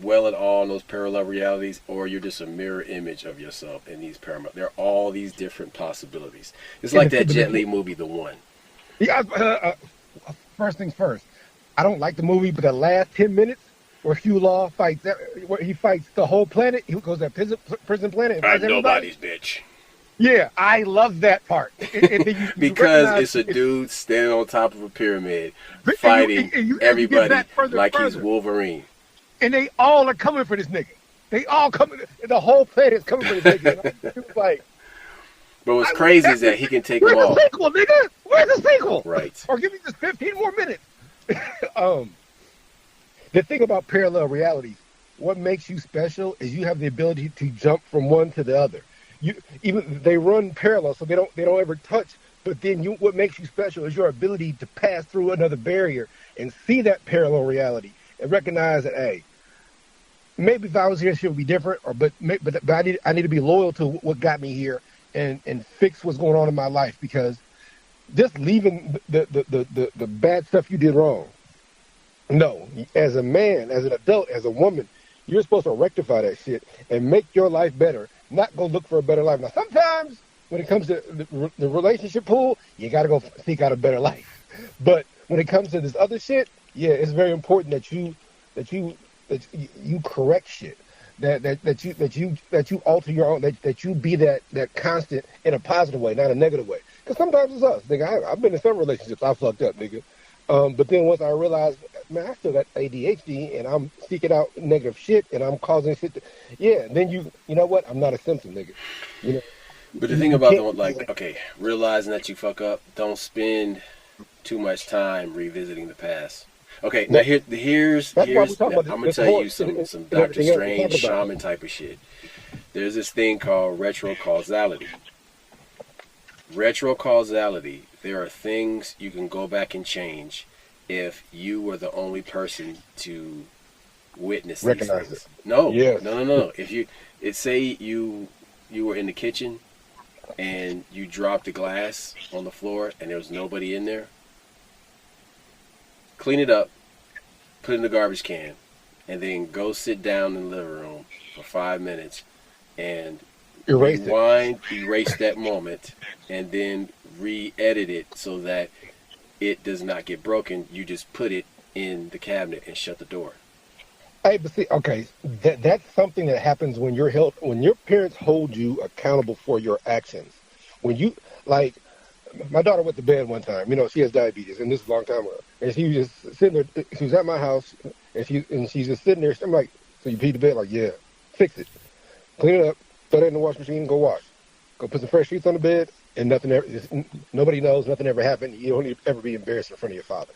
well at all in those parallel realities, or you're just a mirror image of yourself in these parallel. There are all these different possibilities. It's like that Jet Li movie, The One. Yeah. First things first. I don't like the movie, but the last 10 minutes where Hugh Law fights, where he fights the whole planet, he goes to prison planet. I'm nobody's bitch. Yeah, I love that part. Because it's a dude standing on top of a pyramid fighting everybody like he's Wolverine. And they all are coming for this nigga. They all coming. The whole planet is coming for this nigga. It was like. But what's crazy is that he can take them all. Where's the sequel, nigga? Where's the sequel? Right. Or give me just 15 more minutes. The thing about parallel realities, what makes you special is you have the ability to jump from one to the other. They run parallel, so they don't ever touch. But then what makes you special is your ability to pass through another barrier and see that parallel reality and recognize that, hey, maybe if I was here, shit would be different. But I need to be loyal to what got me here and fix what's going on in my life, because just leaving the bad stuff you did wrong. No, as a man, as an adult, as a woman, you're supposed to rectify that shit and make your life better, not go look for a better life. Now, sometimes when it comes to the relationship pool, you got to go seek out a better life. But when it comes to this other shit, yeah, it's very important that you correct shit, that you alter your own, that you be that constant in a positive way, not a negative way. Because sometimes it's us, nigga. I've been in some relationships I fucked up, nigga. But then once I realized, man, I still got ADHD and I'm seeking out negative shit and I'm causing shit. Then you know what? I'm not a symptom, nigga. But the thing about realizing that you fuck up, don't spend too much time revisiting the past. Okay, now That, that's why we're here's talking I'm about gonna this tell you horse some and Doctor everything else we're Strange talking about. shaman type of shit. There's this thing called retrocausality. Retrocausality. There are things you can go back and change if you were the only person to witness these Recognize it. things. No, Yes. no, no, no. If you, it say you were in the kitchen and you dropped the glass on the floor and there was nobody in there, clean it up, put it in the garbage can, and then go sit down in the living room for 5 minutes and Erase it. rewind, erase that moment, and then re-edit it so that it does not get broken. You just put it in the cabinet and shut the door. Hey, but see, okay, that's something that happens when you're held, when your parents hold you accountable for your actions. When you like, my daughter went to bed one time. You know, she has diabetes, and this is a long time ago. And she was just sitting there. She was at my house, and she's just sitting there. I'm like, so you peed the bed? Like, yeah. Fix it, clean it up, throw it in the wash machine, go wash. Go put some fresh sheets on the bed, and nothing ever. Nobody knows. Nothing ever happened. You don't ever be embarrassed in front of your father.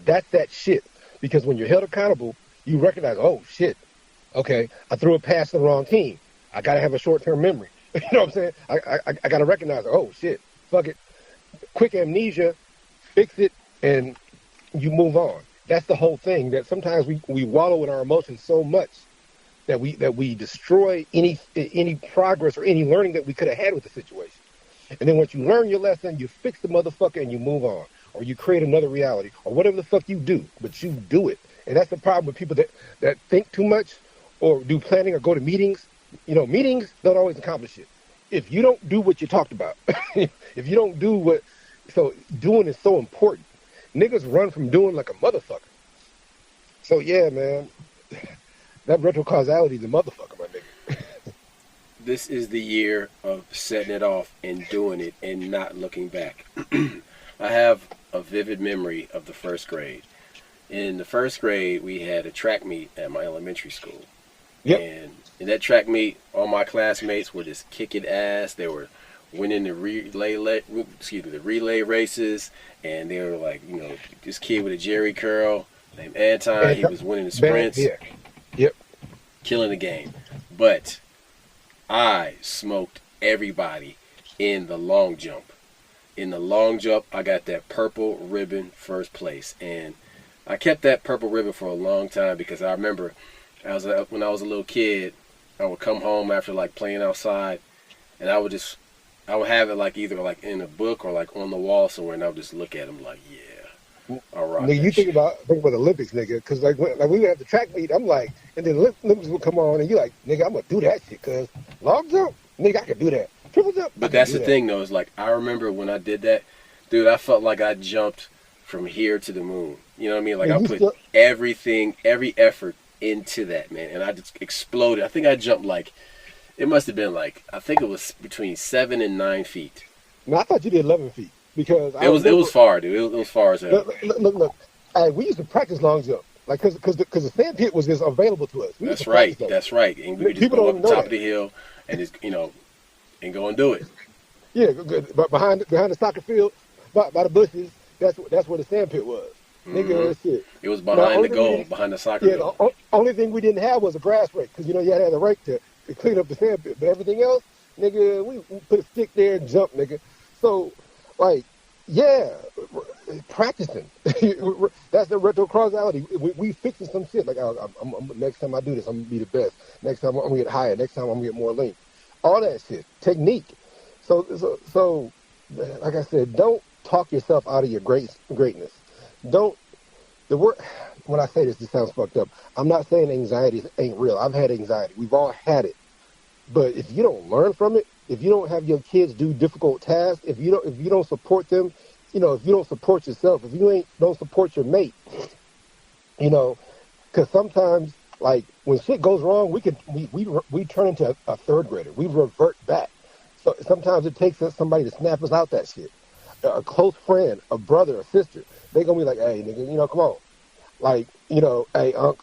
That's that shit. Because when you're held accountable, you recognize, oh shit, okay, I threw a pass to the wrong team. I gotta have a short-term memory. You know what I'm saying? I gotta recognize, oh shit, fuck it, quick amnesia, fix it, and you move on. That's the whole thing. That sometimes we wallow in our emotions so much that we destroy any progress or any learning that we could have had with the situation. And then once you learn your lesson, you fix the motherfucker and you move on. Or you create another reality. Or whatever the fuck you do. But you do it. And that's the problem with people that think too much or do planning or go to meetings. You know, meetings don't always accomplish it. If you don't do what you talked about, if you don't do what, so doing is so important. Niggas run from doing like a motherfucker. So yeah, man, that retrocausality is a motherfucker, my nigga. This is the year of setting it off and doing it and not looking back. I have a vivid memory of the first grade. In the first grade, we had a track meet at my elementary school. Yep. And in that track meet, all my classmates were just kicking ass. They were winning the relay races, and they were like, you know, this kid with a Jerry curl named Anton, he was winning the sprints, Yeah. Yep. killing the game. But I smoked everybody in the long jump. In the long jump, I got that purple ribbon first place, and I kept that purple ribbon for a long time because I remember when I was a little kid, I would come home after like playing outside, and I would have it like either like in a book or like on the wall somewhere, and I would just look at them like, yeah, all right. Nigga, you think about the Olympics, nigga, because like we would have the track meet, I'm like, and then the Olympics would come on, and you're like, nigga, I'm gonna do that shit, cause long jump, nigga, I can do that. Triple jump. But that's the thing, though, is like I remember when I did that, dude, I felt like I jumped from here to the moon. You know what I mean? Like I put everything, every effort into that, man, and I just exploded. I think I jumped like, it must have been like, I think it was between 7 and 9 feet. No, I thought you did 11 feet because it was far, dude. It was far as hell. Look. We used to practice long jump, like because the sand pit was just available to us. That's right. That's right. And we could just go up the top of the hill and just and go and do it. Yeah, but behind the soccer field, by the bushes, that's where the sand pit was. Nigga, shit. It was behind the goal, behind the soccer goal. The only thing we didn't have was a grass rake, because you had to have a rake to clean up the sand pit. But everything else, nigga, we put a stick there and jump, nigga. So, like, yeah, practicing. That's the retrocausality. We fixing some shit. Like, next time I do this, I'm gonna be the best. Next time I'm gonna get higher. Next time I'm gonna get more lean. All that shit, technique. So, like I said, don't talk yourself out of your greatness. When I say this, it sounds fucked up. I'm not saying anxiety ain't real. I've had anxiety. We've all had it. But if you don't learn from it, if you don't have your kids do difficult tasks, if you don't support them, if you don't support yourself, if you don't support your mate, because sometimes, like, when shit goes wrong, we turn into a third grader. We revert back. So sometimes it takes somebody to snap us out that shit. A close friend, a brother, a sister, they gonna be like, hey, nigga, come on. Like, hey, Unc,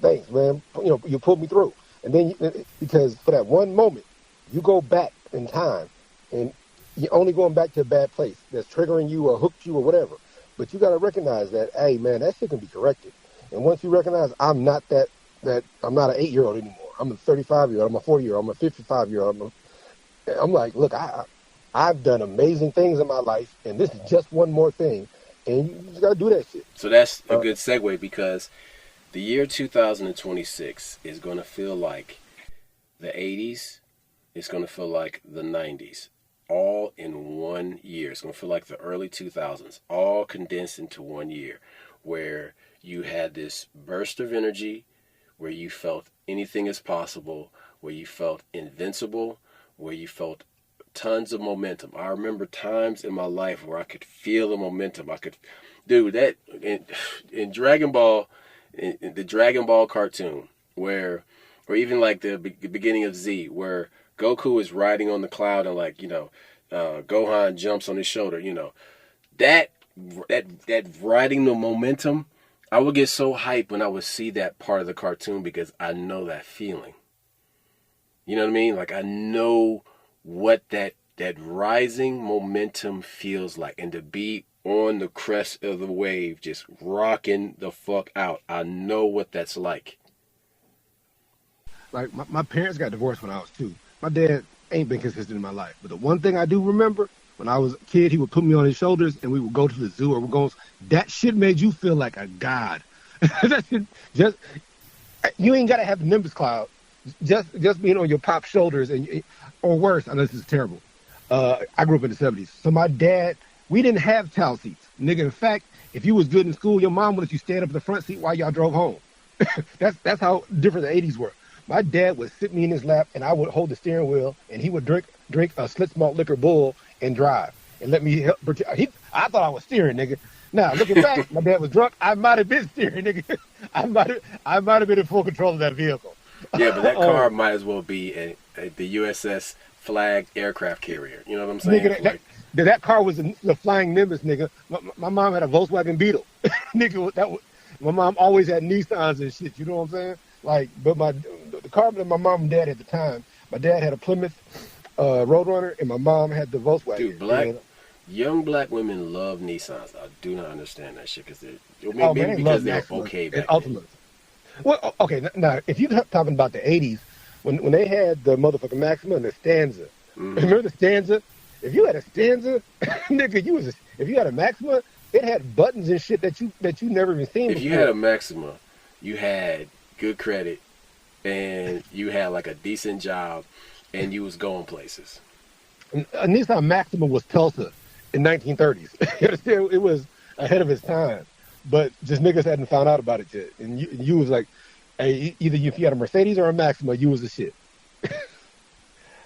thanks, man. You pulled me through. And then, because for that one moment, you go back in time, and you're only going back to a bad place that's triggering you or hooked you or whatever. But you got to recognize that, hey, man, that shit can be corrected. And once you recognize I'm not I'm not an 8-year-old anymore. I'm a 35-year-old. I'm a 40-year-old. I'm a 55-year-old. I'm like, look, I've done amazing things in my life, and this is just one more thing. And you just got to do that shit. So that's a good segue, because the year 2026 is going to feel like the 80s. It's going to feel like the 90s. All in 1 year. It's going to feel like the early 2000s, all condensed into 1 year, where you had this burst of energy, where you felt anything is possible, where you felt invincible, where you felt tons of momentum. I remember times in my life where I could feel the momentum. I could, dude, that in Dragon Ball, in the Dragon Ball cartoon, or even like the beginning of Z, where Goku is riding on the cloud and Gohan jumps on his shoulder. That riding the momentum, I would get so hyped when I would see that part of the cartoon, because I know that feeling. You know what I mean? Like, I know what that rising momentum feels like, and to be on the crest of the wave, just rocking the fuck out. I know what that's like. Like, my parents got divorced when I was 2. My dad ain't been consistent in my life. But the one thing I do remember, when I was a kid, he would put me on his shoulders and we would go to the zoo, or that shit made you feel like a god. You ain't got to have the Nimbus cloud. Just being on your pop's shoulders, or worse, unless it's terrible. I grew up in the 70s. So my dad, we didn't have towel seats. Nigga, in fact, if you was good in school, your mom would let you stand up in the front seat while y'all drove home. That's how different the 80s were. My dad would sit me in his lap, and I would hold the steering wheel, and he would drink a Schlitz malt liquor bull and drive, and let me help. I thought I was steering, nigga. Now, looking back, my dad was drunk. I might have been steering, nigga. I might have been in full control of that vehicle. Yeah, but that car might as well be the USS flagged aircraft carrier. You know what I'm saying? Nigga, that car was the flying Nimbus, nigga. My mom had a Volkswagen Beetle. Nigga, my mom always had Nissans and shit. You know what I'm saying? Like, but the car that my mom and dad at the time, my dad had a Plymouth Roadrunner, and my mom had the Volkswagen. Dude, young black women love Nissans. I do not understand that shit, because they're okay back then. Well, okay, now, if you're talking about the 80s, when they had the motherfucking Maxima and the Stanza, remember the Stanza? If you had a Stanza, nigga, if you had a Maxima, it had buttons and shit that you never even seen before. If you had a Maxima, you had good credit, and you had like a decent job, and you was going places. A Nissan Maxima was Tulsa in 1930s. You understand? It was ahead of its time. But just niggas hadn't found out about it yet. And you was like, hey, either if you had a Mercedes or a Maxima, you was the shit.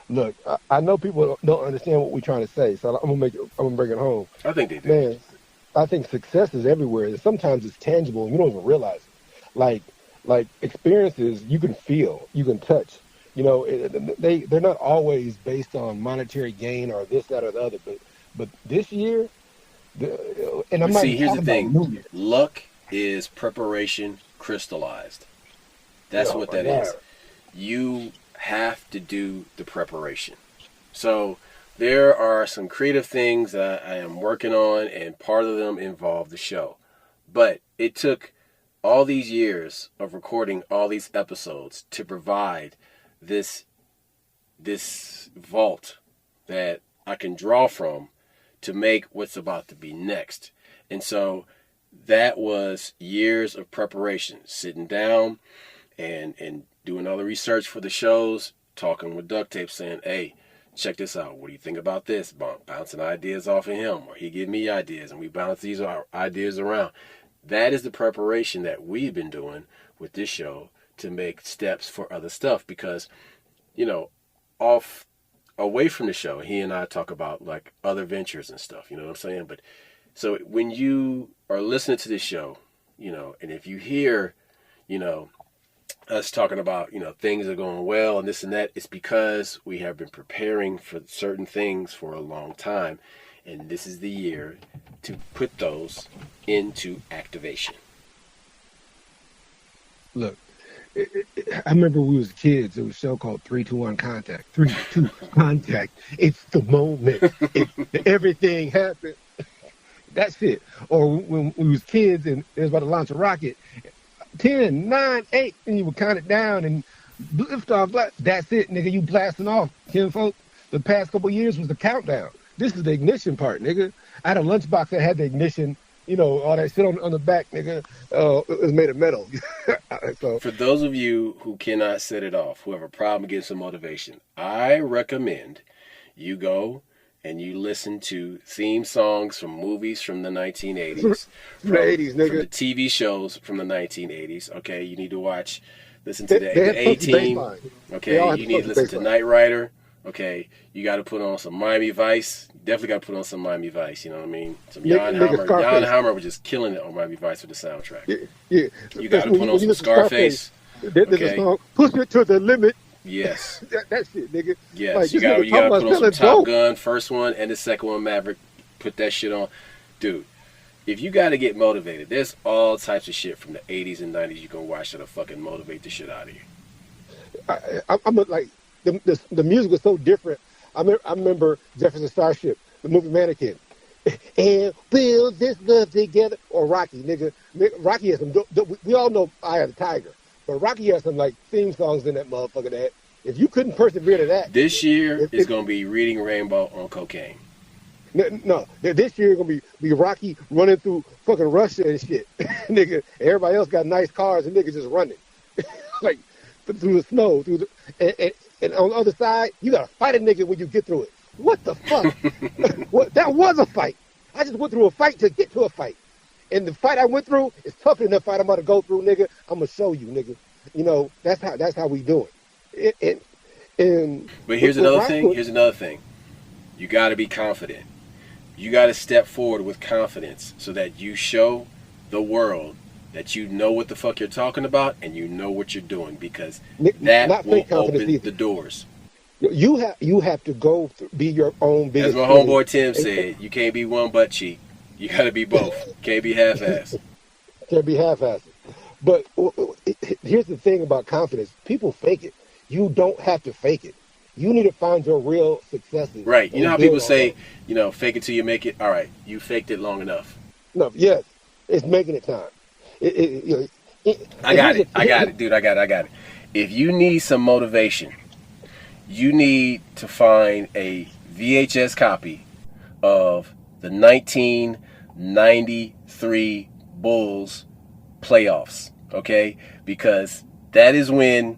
Look, I know people don't understand what we're trying to say, so I'm gonna bring it home. I think they do. Man, I think success is everywhere. And sometimes it's tangible and you don't even realize it. Like experiences you can feel, you can touch. They're not always based on monetary gain or this, that, or the other. But this year, here's the thing. Luck is preparation crystallized. That's what that is. You have to do the preparation. So there are some creative things that I am working on, and part of them involve the show. But it took all these years of recording all these episodes to provide this vault that I can draw from to make what's about to be next. And so that was years of preparation, sitting down and doing all the research for the shows, talking with Duct Tape, saying, hey, check this out. What do you think about this? Bouncing ideas off of him, or he give me ideas, and we bounce these ideas around. That is the preparation that we've been doing with this show to make steps for other stuff, because, away from the show, he and I talk about like other ventures and stuff, you know what I'm saying? But so when you are listening to this show, and if you hear, us talking about, things are going well and this and that, it's because we have been preparing for certain things for a long time. And this is the year to put those into activation. Look, I remember when we was kids, there was a show called 3-2-1 Contact. 3-2 Contact. It's the moment. Everything happened. That's it. Or when we was kids and it was about to launch a rocket, 10, 9, 8, and you would count it down and lift off. That's it, nigga. You blasting off. Kinfolk, the past couple years was the countdown. This is the ignition part, nigga. I had a lunchbox that had the ignition, all that shit on the back, nigga. It was made of metal. So, for those of you who cannot set it off, who have a problem getting some motivation, I recommend you go and you listen to theme songs from movies from the 1980s. From the 80s, nigga. From the TV shows from the 1980s. Okay, you need to listen to the A-Team. Okay, you need to listen to Knight Rider. Okay, you got to put on some Miami Vice. Definitely got to put on some Miami Vice. You know what I mean? Some Jan Hammer. Jan Hammer was just killing it on Miami Vice for the soundtrack. Yeah. You got to put on some Scarface. There's a song, Push It to the Limit. Yes. That shit, nigga. Yes, like, you got to put on some Top Gun, first one and the second one, Maverick. Put that shit on. Dude, if you got to get motivated, there's all types of shit from the 80s and 90s you can watch that'll fucking motivate the shit out of you. I'm like, the music was so different. I remember Jefferson Starship, the movie Mannequin. And build this love together. Or Rocky, nigga. Rocky has some, we all know Eye of the Tiger. But Rocky has some, like, theme songs in that motherfucker that, if you couldn't persevere to that. This year is going to be Reading Rainbow on cocaine. No, this year is going to be Rocky running through fucking Russia and shit. Nigga, everybody else got nice cars and niggas just running. Like, through the snow. And on the other side, you got to fight a nigga when you get through it. What the fuck? That was a fight. I just went through a fight to get to a fight. And the fight I went through is tougher than the fight I'm about to go through, nigga. I'm going to show you, nigga. That's how we do it. But here's another thing. You got to be confident. You got to step forward with confidence so that you show the world that you know what the fuck you're talking about and you know what you're doing, because that will open the doors. You have to go be your own biggest. As my homeboy Tim said, you can't be one butt cheek. You got to be both. Can't be half-assed. Can't be half-assed. But here's the thing about confidence. People fake it. You don't have to fake it. You need to find your real successes. Right. You know how people say, fake it till you make it? All right. You faked it long enough. No, yes. It's making it time. I got it, dude. I got it. If you need some motivation, you need to find a VHS copy of the 1993 Bulls playoffs, okay? Because that is when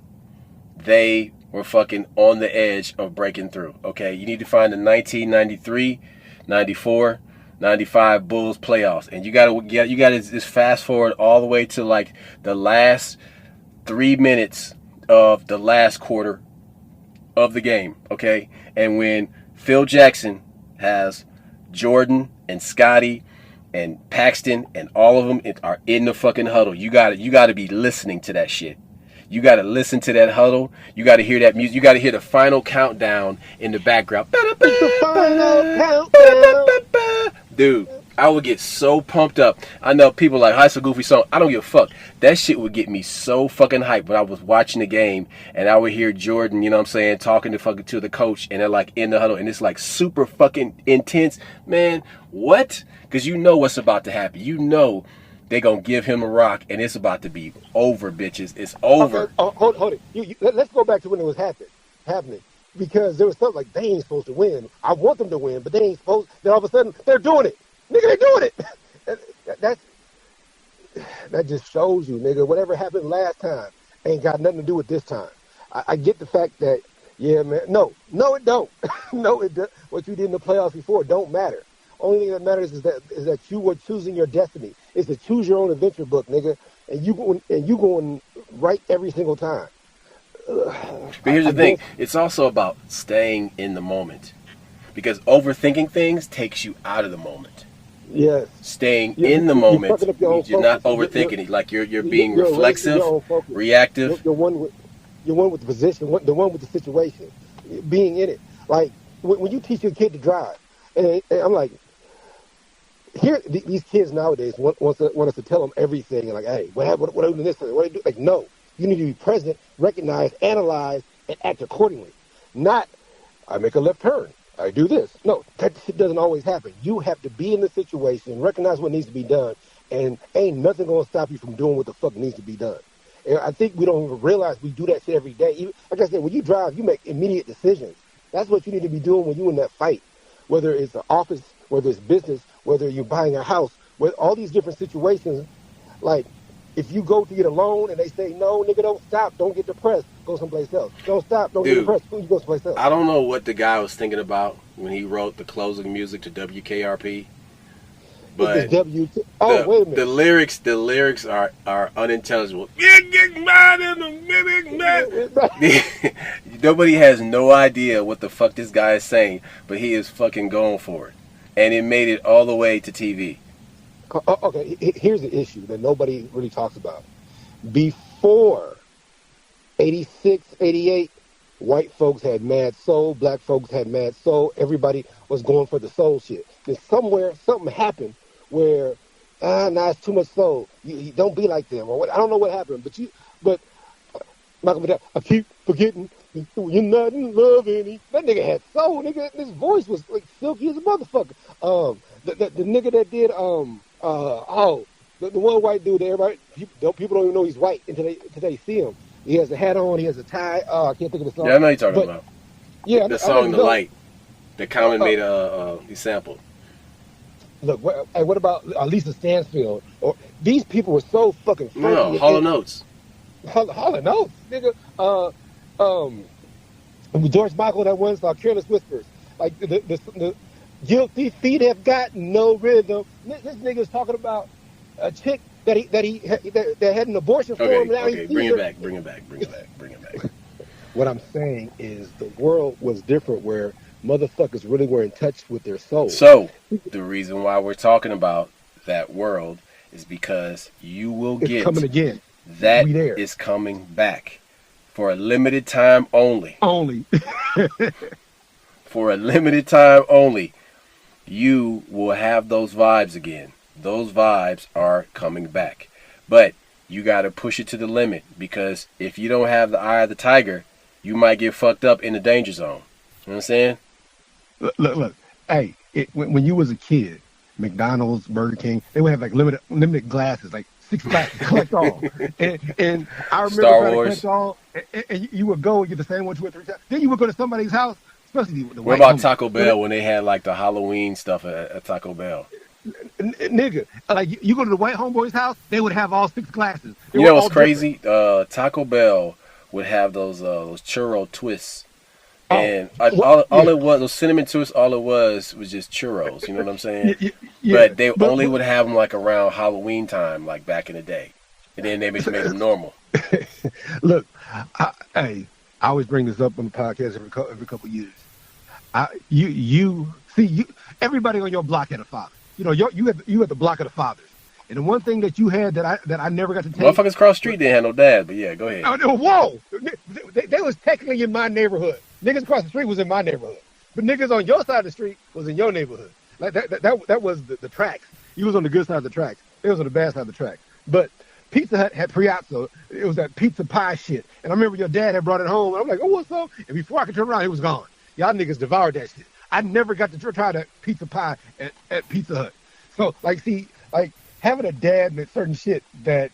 they were fucking on the edge of breaking through, okay? You need to find the 1993, 94, 95 Bulls playoffs, and you gotta just fast forward all the way to like the last 3 minutes of the last quarter of the game, okay? And when Phil Jackson has Jordan and Scotty and Paxton and all of them are in the fucking huddle, you gotta be listening to that shit. You gotta listen to that huddle. You gotta hear that music. You gotta hear the final countdown in the background. It's the final countdown. Dude, I would get so pumped up. I know people like, "Hi, it's a goofy song." I don't give a fuck. That shit would get me so fucking hyped when I was watching the game and I would hear Jordan, talking to the coach, and they're like in the huddle and it's like super fucking intense. Man, what? Because you know what's about to happen. You know they're going to give him a rock and it's about to be over, bitches. It's over. Hold it. Let's go back to when it was happening. Because there was something like, they ain't supposed to win. I want them to win, but they ain't supposed. Then all of a sudden, they're doing it. Nigga, they're doing it. That just shows you, nigga, whatever happened last time ain't got nothing to do with this time. I get the fact that, yeah, man. No, it don't. No, it does. What you did in the playoffs before don't matter. Only thing that matters is that you were choosing your destiny. It's a choose your own adventure book, nigga. And you going right every single time. But here's the thing. It's also about staying in the moment. Because overthinking things takes you out of the moment. Yes. Staying in the moment means you're not overthinking it. Like you're being reflexive, reactive. You're one with the position, the one with the situation. Being in it. Like when you teach your kid to drive, and I'm like, here, these kids nowadays want us to tell them everything. And like, hey, what are you doing this? What do you do? Like, no. You need to be present, recognize, analyze, and act accordingly. Not, I make a left turn. I do this. No, that shit doesn't always happen. You have to be in the situation, recognize what needs to be done, and ain't nothing gonna stop you from doing what the fuck needs to be done. And I think we don't even realize we do that shit every day. Even, like I said, when you drive, you make immediate decisions. That's what you need to be doing when you're in that fight. Whether it's an office, whether it's business, whether you're buying a house, with all these different situations, like if you go to get a loan and they say, no, nigga, don't stop, don't get depressed, go someplace else. Don't stop, don't get depressed, you go someplace else. I don't know what the guy was thinking about when he wrote the closing music to WKRP. But wait a minute. The lyrics are unintelligible. Nobody has no idea what the fuck this guy is saying, but he is fucking going for it. And it made it all the way to TV. Okay, here's the issue that nobody really talks about. Before 86, 88, white folks had mad soul, black folks had mad soul. Everybody was going for the soul shit. Then somewhere, something happened where, nah, it's too much soul. You don't be like them. Or what, I don't know what happened, but Malcolm, I keep forgetting you're not in love any. That nigga had soul, nigga. His voice was like silky as a motherfucker. The nigga that did the one white dude that everybody people don't even know he's white until they see him. He has a hat on, he has a tie. I can't think of the song. Yeah, I know you're talking about. Yeah, the song "The Light" that Common made he sampled. Look, what about Lisa Stansfield? Or these people were so fucking funky. No, Hall & Oates. Hall & Oates, nigga. George Michael, that one song, "Careless Whispers." Like the guilty feet have got no rhythm. This nigga's talking about a chick that had an abortion for him. Okay, bring it back. What I'm saying is the world was different where motherfuckers really were in touch with their soul. So, the reason why we're talking about that world is because you will get coming again. That is coming back for a limited time only. For a limited time only. You will have those vibes again. Those vibes are coming back. But you got to push it to the limit, because if you don't have the eye of the tiger, you might get fucked up in the danger zone. You know what I'm saying? Look. Hey, when you was a kid, McDonald's, Burger King, they would have like limited glasses, like 6 glasses, collect all. And I remember Star Wars. To collect all, and you would go and get the same one 2 or 3 times. Then you would go to somebody's house, especially the What about Taco Bell when they had like the Halloween stuff at Taco Bell? Nigga, like you go to the white homeboy's house, they would have all 6 glasses. You know what's crazy? Taco Bell would have those churro twists. And all it was, those cinnamon twists, all it was just churros. You know what I'm saying? Yeah, but they only would have them like around Halloween time, like back in the day. And then they just made them normal. Look, I always bring this up on the podcast every couple of years. Everybody on your block had a father. You know, you had the block of the fathers. And the one thing that you had that I never got to take. Motherfuckers cross the street didn't have no dad, but yeah, go ahead. Whoa! They was technically in my neighborhood. Niggas across the street was in my neighborhood. But niggas on your side of the street was in your neighborhood. Like that was the tracks. You was on the good side of the tracks. It was on the bad side of the tracks. But Pizza Hut had Priazzo. It was that pizza pie shit. And I remember your dad had brought it home. And I'm like, oh, what's up? And before I could turn around, it was gone. Y'all niggas devoured that shit. I never got to try that pizza pie at Pizza Hut. So, having a dad with certain shit that,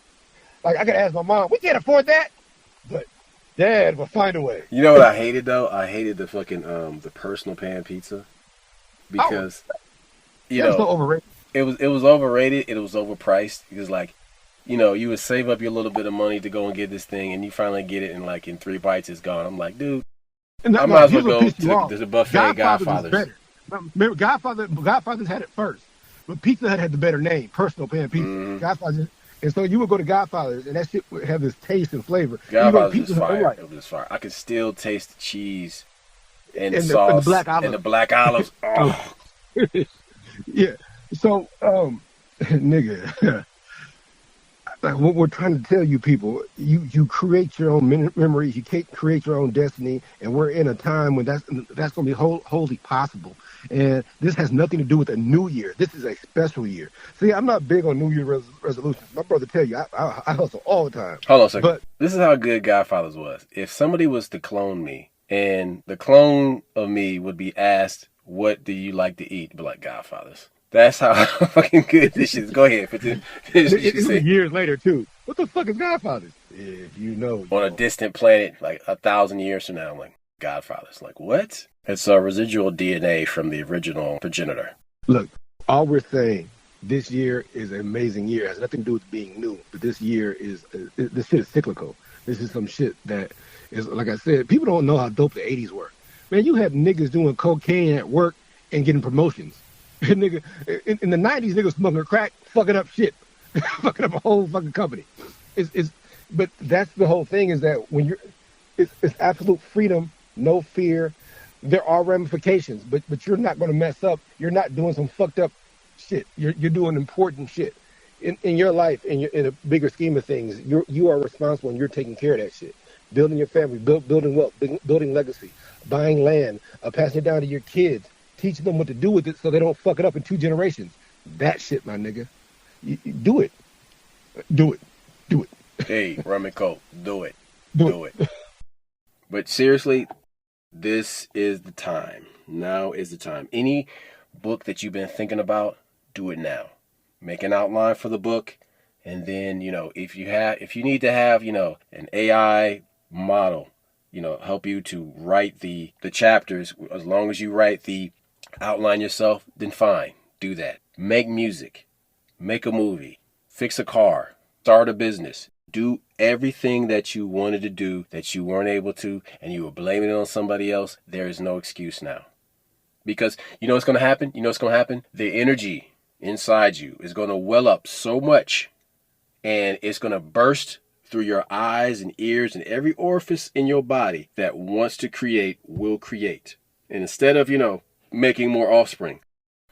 I could ask my mom, we can't afford that. But Dad will find a way. You know what I hated, though? I hated the fucking, the personal pan pizza. Because, it was so overrated. It was overrated. It was overpriced. Because, you would save up your little bit of money to go and get this thing, and you finally get it, and, in 3 bites, it's gone. I'm like, dude, I might as well go to the buffet Godfather's. Better. Remember, Godfather's had it first. But Pizza Hut had the better name, personal pan pizza. Mm-hmm. Godfather's. And so you would go to Godfather's, and that shit would have this taste and flavor. Godfather's was fire. It was fire. I could still taste the cheese and the sauce and the black olives. Oh. Yeah. So, nigga, what we're trying to tell you people, you create your own memories, you can't create your own destiny, and we're in a time when that's going to be wholly possible. And this has nothing to do with a new year. This is a special year. See, I'm not big on New Year resolutions. My brother tell you, I hustle all the time. Hold on a second. But this is how good Godfather's was. If somebody was to clone me and the clone of me would be asked, "What do you like to eat?" Be like, Godfathers. That's how fucking good this shit is. Go ahead, finish what you say. Years later too. What the fuck is Godfathers? If you know, On a distant planet, like 1,000 years from now, I'm like, Godfathers. Like, what? It's a residual DNA from the original progenitor. Look, all we're saying, this year is an amazing year. It has nothing to do with being new, but this year this shit is cyclical. This is some shit that is, like I said, people don't know how dope the 80s were. Man, you had niggas doing cocaine at work and getting promotions. Nigga, in the 90s, niggas smoking crack, fucking up shit, fucking up a whole fucking company. But that's the whole thing, is that when it's absolute freedom, no fear. There are ramifications, but you're not going to mess up. You're not doing some fucked up shit. You're doing important shit in your life. In a bigger scheme of things, you are responsible, and you're taking care of that shit. Building your family, building wealth, building legacy, buying land, passing it down to your kids, teaching them what to do with it so they don't fuck it up in 2 generations. That shit, my nigga. You do it. Do it. Do it. Hey, rum and coke, do it. Do it. But seriously, this is the time. Now is the time. Any book that you've been thinking about, do it now. Make an outline for the book, and then, if you need to have, an AI model, help you to write the chapters, as long as you write the outline yourself, then fine, do that. Make music, make a movie, fix a car, start a business. Do everything that you wanted to do that you weren't able to, and you were blaming it on somebody else. There is no excuse now. Because you know what's going to happen? The energy inside you is going to well up so much, and it's going to burst through your eyes and ears and every orifice in your body that wants to create will create. And instead of, making more offspring,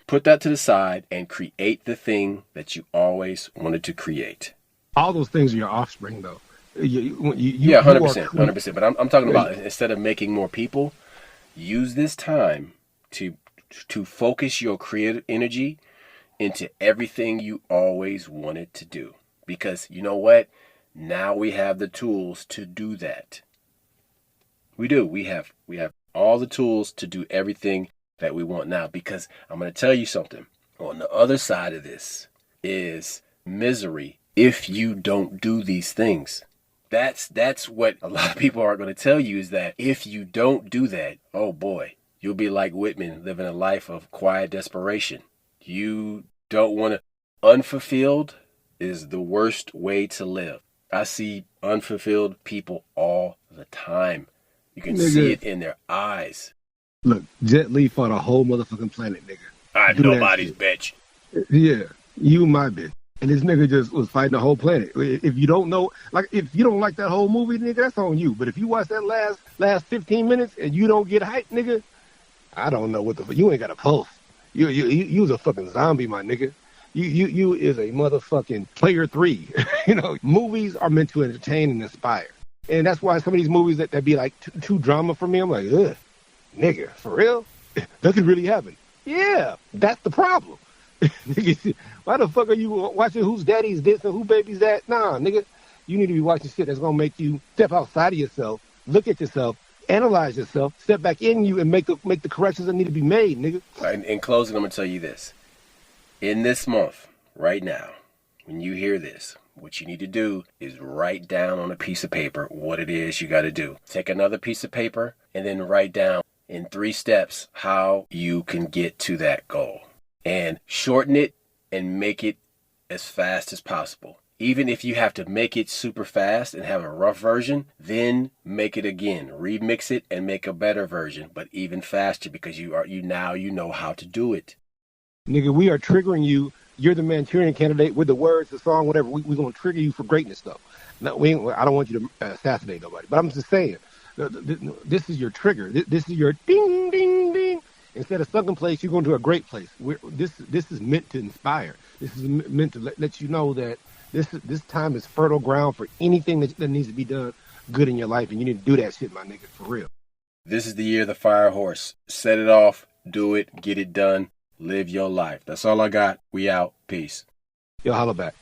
put that to the side and create the thing that you always wanted to create. All those things are your offspring, though. Yeah, 100%, 100%. But I'm talking about, instead of making more people, use this time to focus your creative energy into everything you always wanted to do. Because you know what? Now we have the tools to do that. We do. We have all the tools to do everything that we want now. Because I'm going to tell you something. On the other side of this is misery if you don't do these things. That's what a lot of people are going to tell you, is that if you don't do that, oh boy, you'll be like Whitman, living a life of quiet desperation. You don't want to. Unfulfilled is the worst way to live. I see unfulfilled people all the time. You can see it in their eyes. Look, Jet Li fought a whole motherfucking planet, nigga. I'm nobody's bitch. Yeah, you my bitch. And this nigga just was fighting the whole planet. If you don't know, if you don't like that whole movie, nigga, that's on you. But if you watch that last 15 minutes and you don't get hyped, nigga, I don't know what you ain't got a pulse. You was a fucking zombie, my nigga. You is a motherfucking player 3. Movies are meant to entertain and inspire. And that's why some of these movies that be like too drama for me, I'm like, ugh, nigga, for real? That could really happen. Yeah, that's the problem. Why the fuck are you watching whose daddy's this and who baby's that? Nah, nigga. You need to be watching shit that's gonna make you step outside of yourself, look at yourself, analyze yourself, step back in you, and make the corrections that need to be made, nigga. In closing, I'm gonna tell you this. In this month, right now, when you hear this, what you need to do is write down on a piece of paper what it is you got to do. Take another piece of paper and then write down in 3 steps how you can get to that goal. And shorten it and make it as fast as possible. Even if you have to make it super fast and have a rough version, then make it again. Remix it and make a better version, but even faster, because you know how to do it. Nigga, we are triggering you. You're the Manchurian Candidate with the words, the song, whatever. We're going to trigger you for greatness, though. No, I don't want you to assassinate nobody, but I'm just saying, this is your trigger. This is your ding, ding, ding. Instead of sunken place, you're going to a great place. This is meant to inspire. This is meant to let you know that this time is fertile ground for anything that needs to be done good in your life, and you need to do that shit, my nigga, for real. This is the year of the fire horse. Set it off, do it, get it done, live your life. That's all I got. We out. Peace. Yo, holla back.